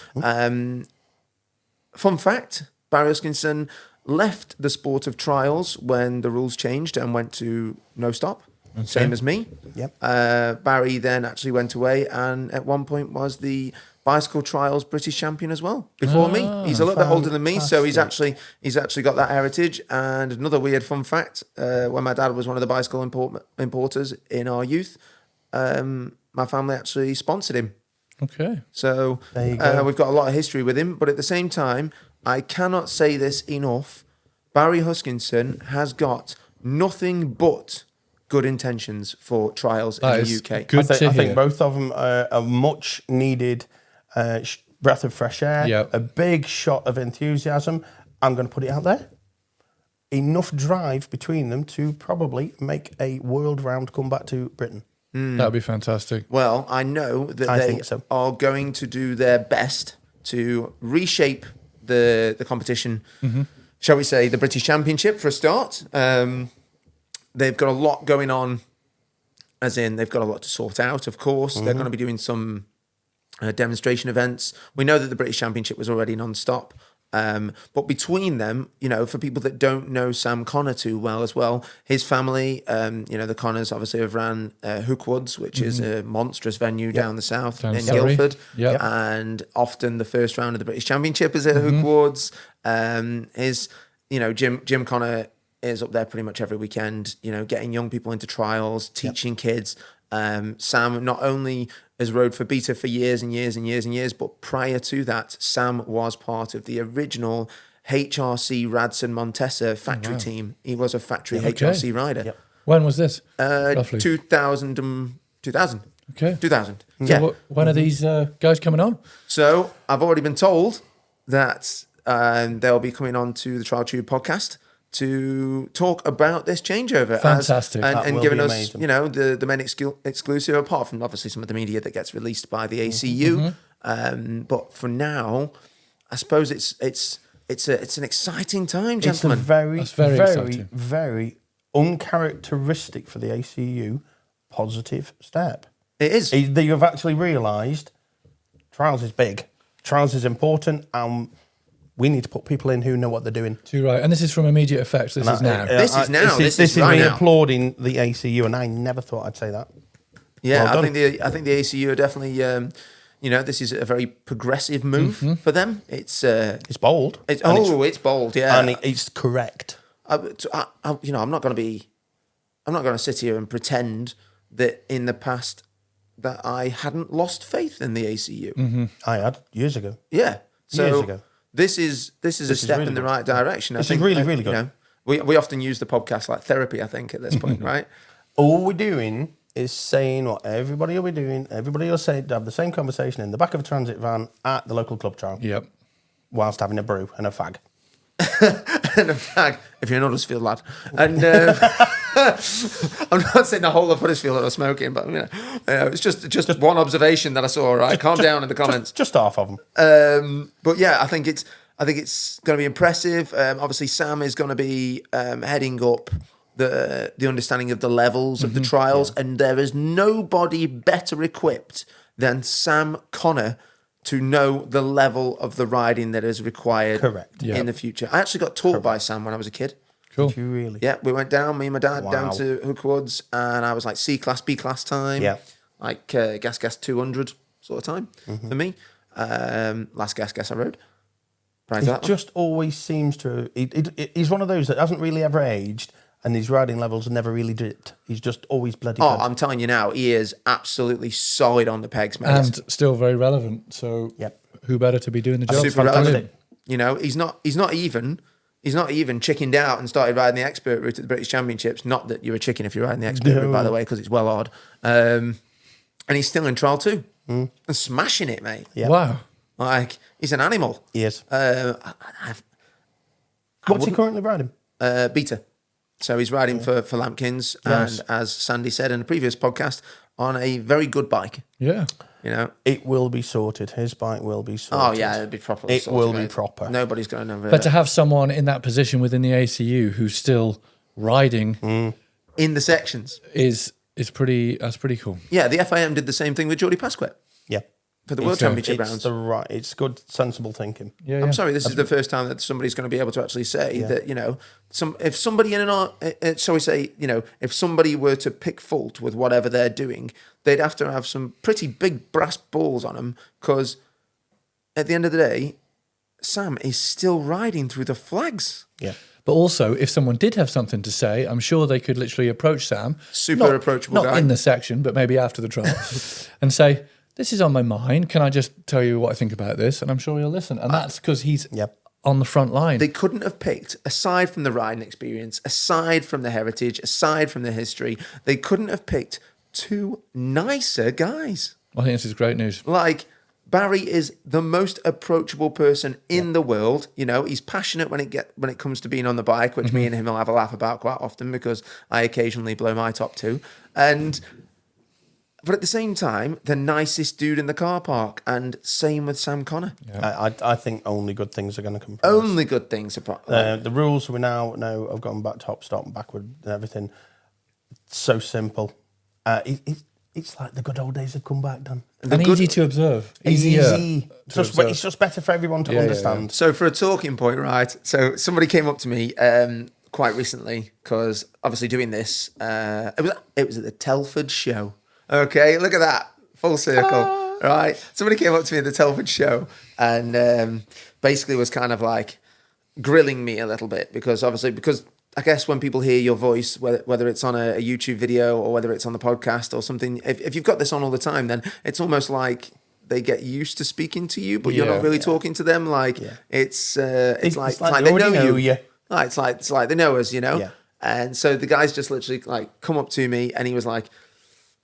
Fun fact, Barry Huskinson left the sport of trials when the rules changed and went to no stop. Okay. Same as me. Yep. Barry then actually went away and at one point was the bicycle trials British champion as well before me. He's a little bit older than me, so he's actually got that heritage. And another weird fun fact: when my dad was one of the bicycle importers in our youth, my family actually sponsored him. Okay. So there you go. We've got a lot of history with him, but at the same time, I cannot say this enough. Barry Huskinson has got nothing but good intentions for trials in the UK. Good I to hear. think both of them are a much needed breath of fresh air, Yep. a big shot of enthusiasm. I'm going to put it out there. Enough drive between them to probably make a world-round comeback to Britain. That would be fantastic. Well, I know that they are going to do their best to reshape the competition, shall we say, the British Championship for a start. They've got a lot going on, as in they've got a lot to sort out, of course. They're going to be doing some demonstration events. We know that the British Championship was already non-stop. But between them, for people that don't know Sam Connor too well as well, his family, the Connors obviously have ran Hookwoods, which is a monstrous venue down the south in Guildford. Yep. And often the first round of the British Championship is at Hookwoods. Jim Connor is up there pretty much every weekend, getting young people into trials, teaching kids. Sam not only has rode for Beta for years and years and years and years, but prior to that, Sam was part of the original HRC Radson Montesa factory team. He was a factory HRC rider. Yep. When was this? Roughly? 2000. Okay. 2000. So Yeah. when are these guys coming on? So I've already been told that they'll be coming on to the Trialtube podcast to talk about this changeover. Fantastic. And giving us, the main exclusive, apart from obviously some of the media that gets released by the ACU. But for now, I suppose it's an exciting time, gentlemen. It's a very, very, exciting. very uncharacteristic for the ACU positive step. It is. That you've actually realised trials is big, trials is important, and we need to put people in who know what they're doing. Too right. And this is from immediate effects. This is now. This is now. This is right me now. applauding the ACU, and I never thought I'd say that. Yeah, Well I think the ACU are definitely. This is a very progressive move for them. It's bold. It's bold. Yeah, and it's correct. I'm not going to sit here and pretend that in the past that I hadn't lost faith in the ACU. I had years ago. Yeah, so Years ago. This is a step really in the good. right direction. This is really, really good. We often use the podcast like therapy. I think at this point, right? All we're doing is saying what everybody will be doing. Everybody will say have the same conversation in the back of a transit van at the local club trial. Yep. Whilst having a brew and a fag. And in fact, if you're an Huddersfield lad, and I'm not saying the whole of Huddersfield are smoking, but it's just one observation that I saw. Right, calm down in the comments. Just half of them. But yeah, I think it's going to be impressive. Obviously, Sam is going to be heading up the understanding of the levels of the trials, and there is nobody better equipped than Sam Connor to know the level of the riding that is required in the future. I actually got taught by Sam when I was a kid. Cool. Did you really? Yeah, we went down, me and my dad, down to Hookwoods, and I was like C class, B class time. Yeah. Like gas 200 sort of time for me. Last gas I rode. It just always seems to. He's one of those that hasn't really ever aged, and his riding levels have never really dipped. He's just always bloody good. I'm telling you now, he is absolutely solid on the pegs, mate. And still very relevant. So who better to be doing the job? Super relevant. You know, he's not even chickened out and started riding the expert route at the British Championships. Not that you're a chicken if you're riding the expert route, by the way, because it's well odd. And he's still in Trial 2 and smashing it, mate. Yeah. Wow. Like, he's an animal. He is. What's he currently riding? Beta. So he's riding for Lampkins, and as Sandy said in a previous podcast, on a very good bike. Yeah. You know, it will be sorted. His bike will be sorted. Oh yeah, it'll be properly sorted. It will be proper. Nobody's going to know. But to have someone in that position within the ACU who's still riding in the sections is pretty. That's pretty cool. Yeah, the FIM did the same thing with Jordi Pasquet. Yeah. For the World Championship rounds. It's good, sensible thinking. Yeah, I'm sorry, this is the first time that somebody's going to be able to actually say that, you know, if somebody if somebody were to pick fault with whatever they're doing, they'd have to have some pretty big brass balls on them, because at the end of the day, Sam is still riding through the flags. Yeah. But also, if someone did have something to say, I'm sure they could literally approach Sam. Super approachable guy. Not in the section, but maybe after the trial, and say, this is on my mind. Can I just tell you what I think about this? And I'm sure he'll listen. And that's because he's on the front line. They couldn't have picked, aside from the riding experience, aside from the heritage, aside from the history, they couldn't have picked two nicer guys. I think this is great news. Like, Barry is the most approachable person in the world. You know, he's passionate when it comes to being on the bike, which me and him will have a laugh about quite often, because I occasionally blow my top too. But at the same time, the nicest dude in the car park, and same with Sam Connor. Yeah. I think only good things are going to come from Only good things. The rules we now know have gone back top, stop, and backward and everything. So simple. It's like the good old days have come back, Dan. And easy to observe. Easy. It's just better for everyone to understand. Yeah. So for a talking point, right? So somebody came up to me quite recently, because obviously doing this, it was at the Telford show. Okay, look at that. Full circle, right? Somebody came up to me at the Telford show and basically was kind of like grilling me a little bit, because I guess when people hear your voice, whether it's on a YouTube video or whether it's on the podcast or something, if you've got this on all the time, then it's almost like they get used to speaking to you, but you're not really talking to them. Like it's like they know you. It's like they know us, you know? Yeah. And so the guy's just literally like come up to me and he was like,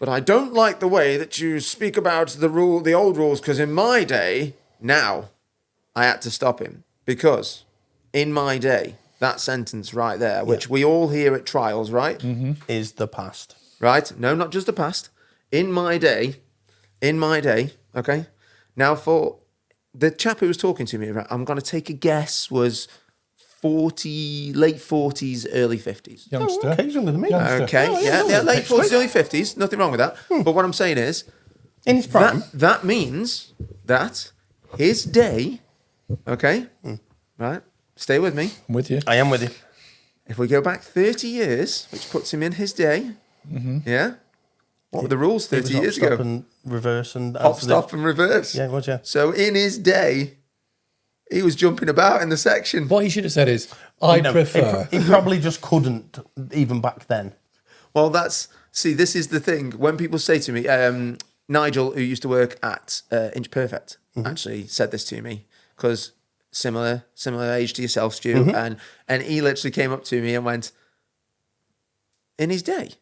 but I don't like the way that you speak about the old rules, because in my day, now, I had to stop him, because in my day, that sentence right there, which we all hear at trials, right? Is the past. Right? No, not just the past. In my day, okay? Now, for the chap who was talking to me, I'm going to take a guess, was late 40s, early 50s. Youngster. Okay, he's younger than me. Okay, late 40s, early 50s. Nothing wrong with that. But what I'm saying is, in his prime, that means that his day, okay, right? Stay with me. I'm with you. I am with you. If we go back 30 years, which puts him in his day, what were the rules 30 years ago? Hop, stop, and reverse, and hop, stop, and reverse. Yeah, was yeah. So in his day, he was jumping about in the section. What he should have said is, I prefer. He probably just couldn't, even back then. Well, this is the thing. When people say to me, Nigel, who used to work at Inch Perfect, actually said this to me, because similar age to yourself, Stu, and he literally came up to me and went, in his day,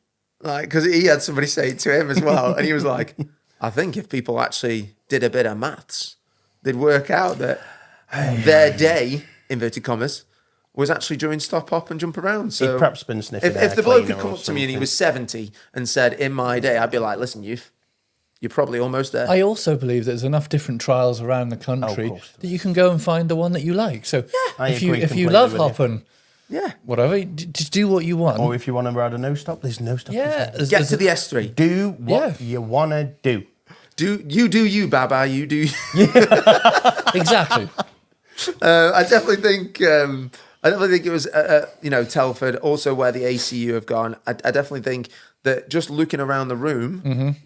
like, because he had somebody say it to him as well, and he was like, I think if people actually did a bit of maths, they'd work out that their day, inverted commas, was actually during Stop, Hop and Jump Around. So He'd perhaps been sniffing if air the bloke cleaner had come or up to me and he something. was 70 and said, in my day, I'd be like, listen, you're probably almost there. I also believe there's enough different trials around the country that you can go and find the one that you like. So I if you agree if you completely love with you. hopping, Yeah. whatever, just do what you want. Or if you want to ride a no stop, there's no stop. yeah, Get to the S3. Do what Yeah. you want to do. Do you, Baba, you do. exactly. I definitely think it was Telford, also where the ACU have gone. I definitely think that just looking around the room,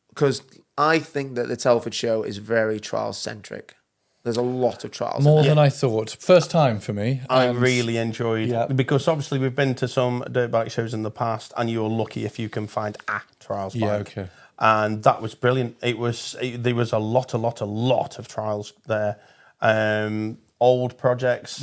because I think that the Telford show is very trial centric. There's a lot of trials. More than I thought. First time for me. I and- really enjoyed Yeah. because obviously we've been to some dirt bike shows in the past, and you're lucky if you can find a trials bike. Yeah, okay. And that was brilliant. There was a lot of trials there. Old projects,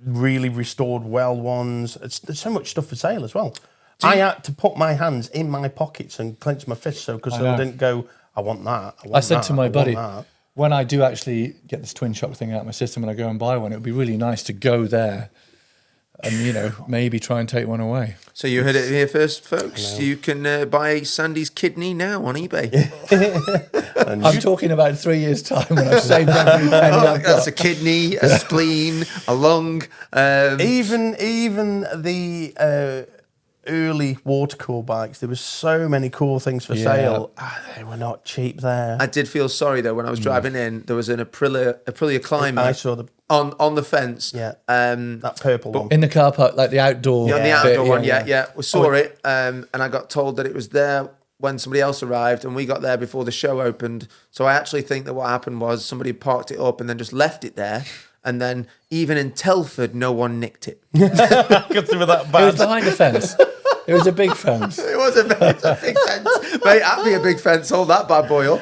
really restored well ones. There's so much stuff for sale as well. I had to put my hands in my pockets and clench my fists because I didn't go, I want that. I said to my buddy, that. when I do actually get this twin shock thing out of my system and I go and buy one, it would be really nice to go there and, maybe try and take one away. So you heard it here first, folks. You can buy Sandy's kidney now on eBay. I'm talking about 3 years' time when I've saved every penny I've That's got. a kidney, a spleen, a lung. Even the early water cool bikes, there was so many cool things for sale. They were not cheap there. I did feel sorry though when I was driving in. There was an Aprilia Climber. I saw the on the fence. Yeah. Um, that purple one. In the car park, like the outdoor. on the bit, outdoor one. Yeah. We saw Oh, it, and I got told that it was there when somebody else arrived, and we got there before the show opened. So I actually think that what happened was somebody parked it up and then just left it there. And then even in Telford, no one nicked it. Because they were that It was bad. behind a fence. It was a big fence. It was a big fence. Mate, that'd be a big fence. Hold that bad boy up.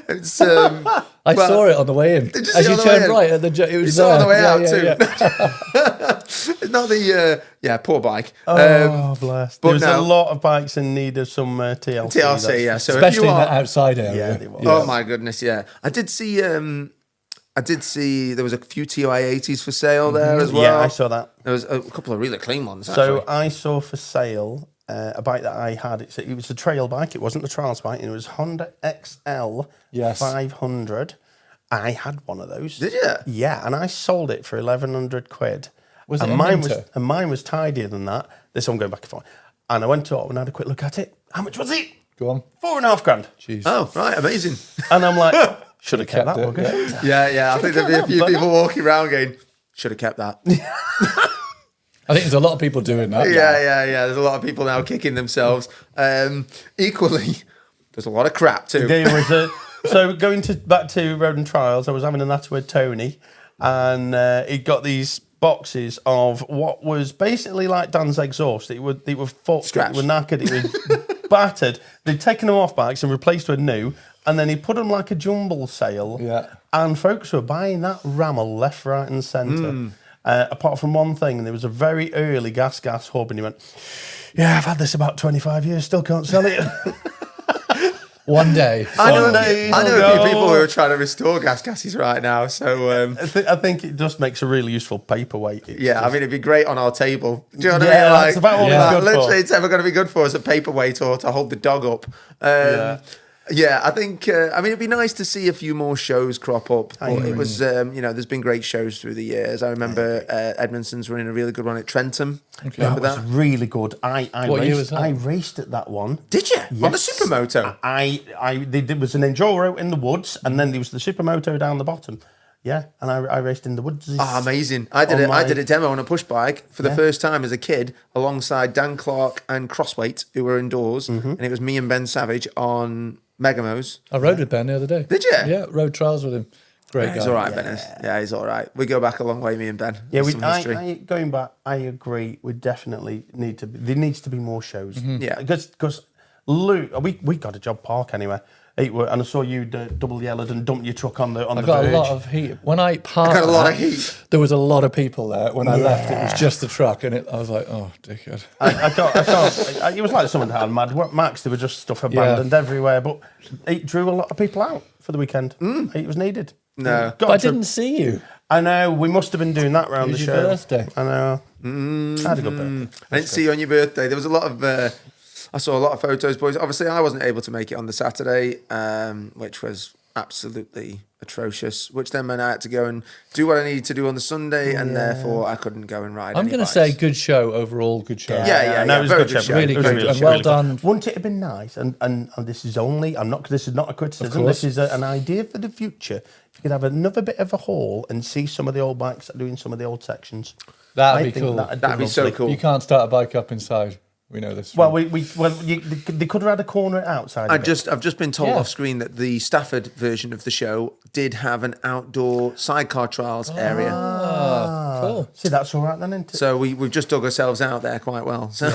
It's, I saw it on the way in. Did you As see you it on the way turned in? right at the it was You saw it on the way there. out Yeah. It's not the, poor bike. Oh, bless. but There was no. a lot of bikes in need of some TLC. TLC, yeah. So Especially if you in are, that outside area. Yeah, they were. oh my goodness, yeah. I did see there was a few TOI 80s for sale there as well. Yeah, I saw that. There was a couple of really clean ones. So Actually. I saw for sale a bike that I had. It was a trail bike. It wasn't the trials bike. And it was Honda XL Yes. 500. I had one of those. Did you? Yeah, and I sold it for 1,100 quid. Was it and a mine Minter? mine was tidier than that. This one going back and forth. And I went up and had a quick look at it. How much was it? Go on. 4.5 grand. Jeez. Oh, right, amazing. And I'm like, should have kept that it, one. yeah. Yeah. I think there'd be a few But people walking around going, should have kept that. I think there's a lot of people doing that. Yeah. There's a lot of people now kicking themselves. Equally, there's a lot of crap too. There was so going back to Road and Trials, I was having a natter with Tony, and he got these boxes of what was basically like Dan's exhaust. It were fucked, Scratched. it were knackered, it was battered. They'd taken them off bikes and replaced with new, and then he put them like a jumble sale. Yeah. And folks were buying that rammel left, right, and centre. Apart from one thing, and there was a very early gas hub, and he went, "Yeah, I've had this about 25 years, still can't sell it." One day. I know One day a few it'll people go. who are trying to restore gases right now. So I think it just makes a really useful paperweight. It's yeah, I just- mean, it'd be great on our table. Do you know what Yeah, I mean? that's about what it's good for. literally, it's ever going to be good for us, a paperweight or to hold the dog up. Yeah, I think. It'd be nice to see a few more shows crop up. But it was, there's been great shows through the years. I remember Edmondson's running a really good one at Trentham. Remember that was that? really good. What year was that? I raced at that one. Did you on the Yes. Supermoto? There was an enduro in the woods, and then there was the Supermoto down the bottom. Yeah, and I raced in the woods. Oh, amazing! I did a demo on a push bike for the Yeah. first time as a kid, alongside Dan Clark and Crossweight, who were indoors, and it was me and Ben Savage on Megamos. I rode with Ben the other day. Did you? Yeah, rode trials with him. Great guy. He's all right, Ben is. Yeah, he's all right. We go back a long way, me and Ben. Yeah, There's some history. going back, I agree. We definitely need to. There needs to be more shows. Yeah. because Luke, we got a job park anyway. And I saw you double yellowed and dumped your truck on the I the got verge. a lot of heat. When I parked, got a lot of heat. There was a lot of people there. When I left, it was just the truck, and I was like, "Oh, dickhead." I can't. It was like someone had mad. Max, there was just stuff abandoned everywhere, but it drew a lot of people out for the weekend. It was needed. No. Got But I to- didn't see you. I know, we must have been doing that round It was the your show. birthday. I know. I had a good birthday. I didn't see you on your birthday. There was a lot of. I saw a lot of photos, boys. Obviously, I wasn't able to make it on the Saturday, which was absolutely atrocious. Which then meant I had to go and do what I needed to do on the Sunday, and therefore I couldn't go and ride. I'm going to say good show overall. Good show. Yeah, no, it was very a good show. Really It was good. really And good. well Really fun. done. Wouldn't it have been nice? And this is only. This is not a criticism. course. This is an idea for the future. If you could have another bit of a haul and see some of the old bikes that are doing some of the old sections. That'd I be think cool. That'd be so lovely. cool. You can't start a bike up inside. We know this. Well, they could have had a corner outside. I've just been told Yeah. off screen that the Stafford version of the show did have an outdoor sidecar trials area. Cool. See, that's all right then, isn't it? So we've just dug ourselves out there quite well. So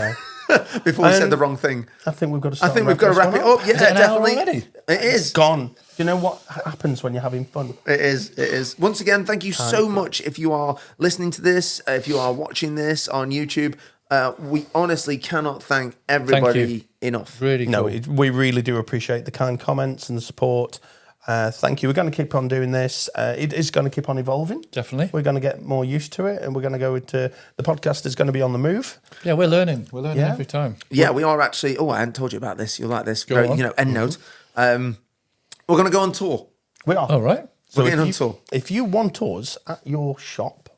before we said the wrong thing. I think we've got to. I think we've got to wrap it up. Yeah, Is it an hour definitely. already? It is. It's gone. Do you know what happens when you're having fun? It is. It is. Once again, thank you so much. If you are listening to this, if you are watching this on YouTube, we honestly cannot thank everybody enough. Really cool. No, we really do appreciate the kind comments and the support. Thank you. We're going to keep on doing this. It is going to keep on evolving. Definitely. We're going to get more used to it, and we're going to go into the podcast is going to be on the move. Yeah, we're learning. We're learning Yeah. every time. Yeah, we are actually. Oh, I hadn't told you about this. You'll like this. Go Very, on. end note. We're going to go on tour. We are. All right. So We're getting on if tour. if you want us at your shop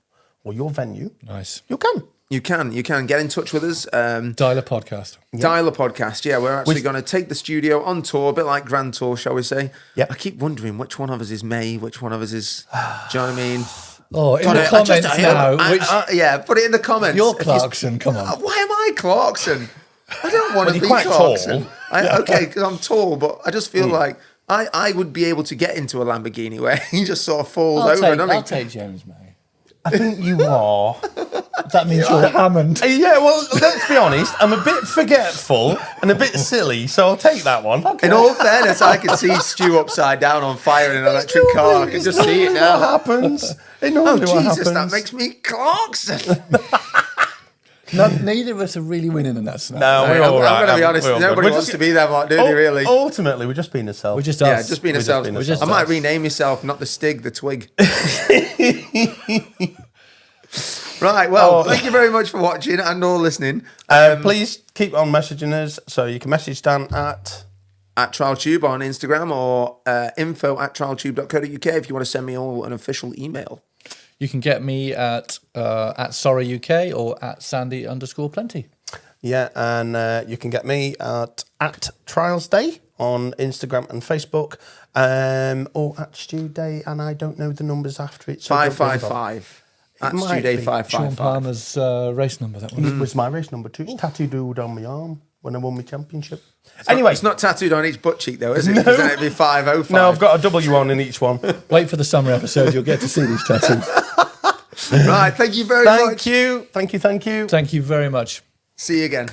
or your venue, Nice. you can. You can get in touch with us. Dialer podcast. Dialer podcast. Yeah, we're actually going to take the studio on tour, a bit like Grand Tour, shall we say? Yep. I keep wondering which one of us is May, which one of us is. Do you know what I mean? Oh, in God, the comments now. Which yeah, put it in the comments. you're If you- Clarkson? Come on. Why am I Clarkson? I don't want to you're be quite Clarkson. tall. Okay, because I'm tall, but I just feel like I would be able to get into a Lamborghini where he just sort of falls over. doesn't he? I'll take James May. I think you are. That means you're Hammond. Yeah, well, let's be honest. I'm a bit forgetful and a bit silly, so I'll take that one. In all fairness, I could see Stu upside down on fire in an electric car. I can just see it What now. happens? It Oh, normally what Jesus, that happens. makes me Clarkson. Neither of us are really winning in that scenario. No, we're I'm all right. going to be honest. We're all good. Nobody We're wants just- to be there, Mark, do they, really? Ultimately, we're just being ourselves. We're just Yeah, us. just being We're just ourselves. being I ourselves. might rename myself, not the Stig, the Twig. Right, well, thank you very much for watching and or listening. Please keep on messaging us. So you can message Dan at Trialtube on Instagram or info@trialtube.co.uk if you want to send me all an official email. You can get me at Sorry UK or at Sandy_plenty. and you can get me at Trials Day on Instagram and Facebook, or at Stu Day, and I don't know the numbers after it. So don't worry about it. 555. It At might Stu Day be. Sean 555. Palmer's race number. That It one. was my race number 2. It's tattooed on my arm when I won my championship. Anyway, It's not tattooed on each butt cheek, though, is it? Because then it'd be 505. no, I've got a W on in each one. Wait for the summer episode. You'll get to see these tattoos. Right, thank you very much. Thank you. Thank you very much. See you again.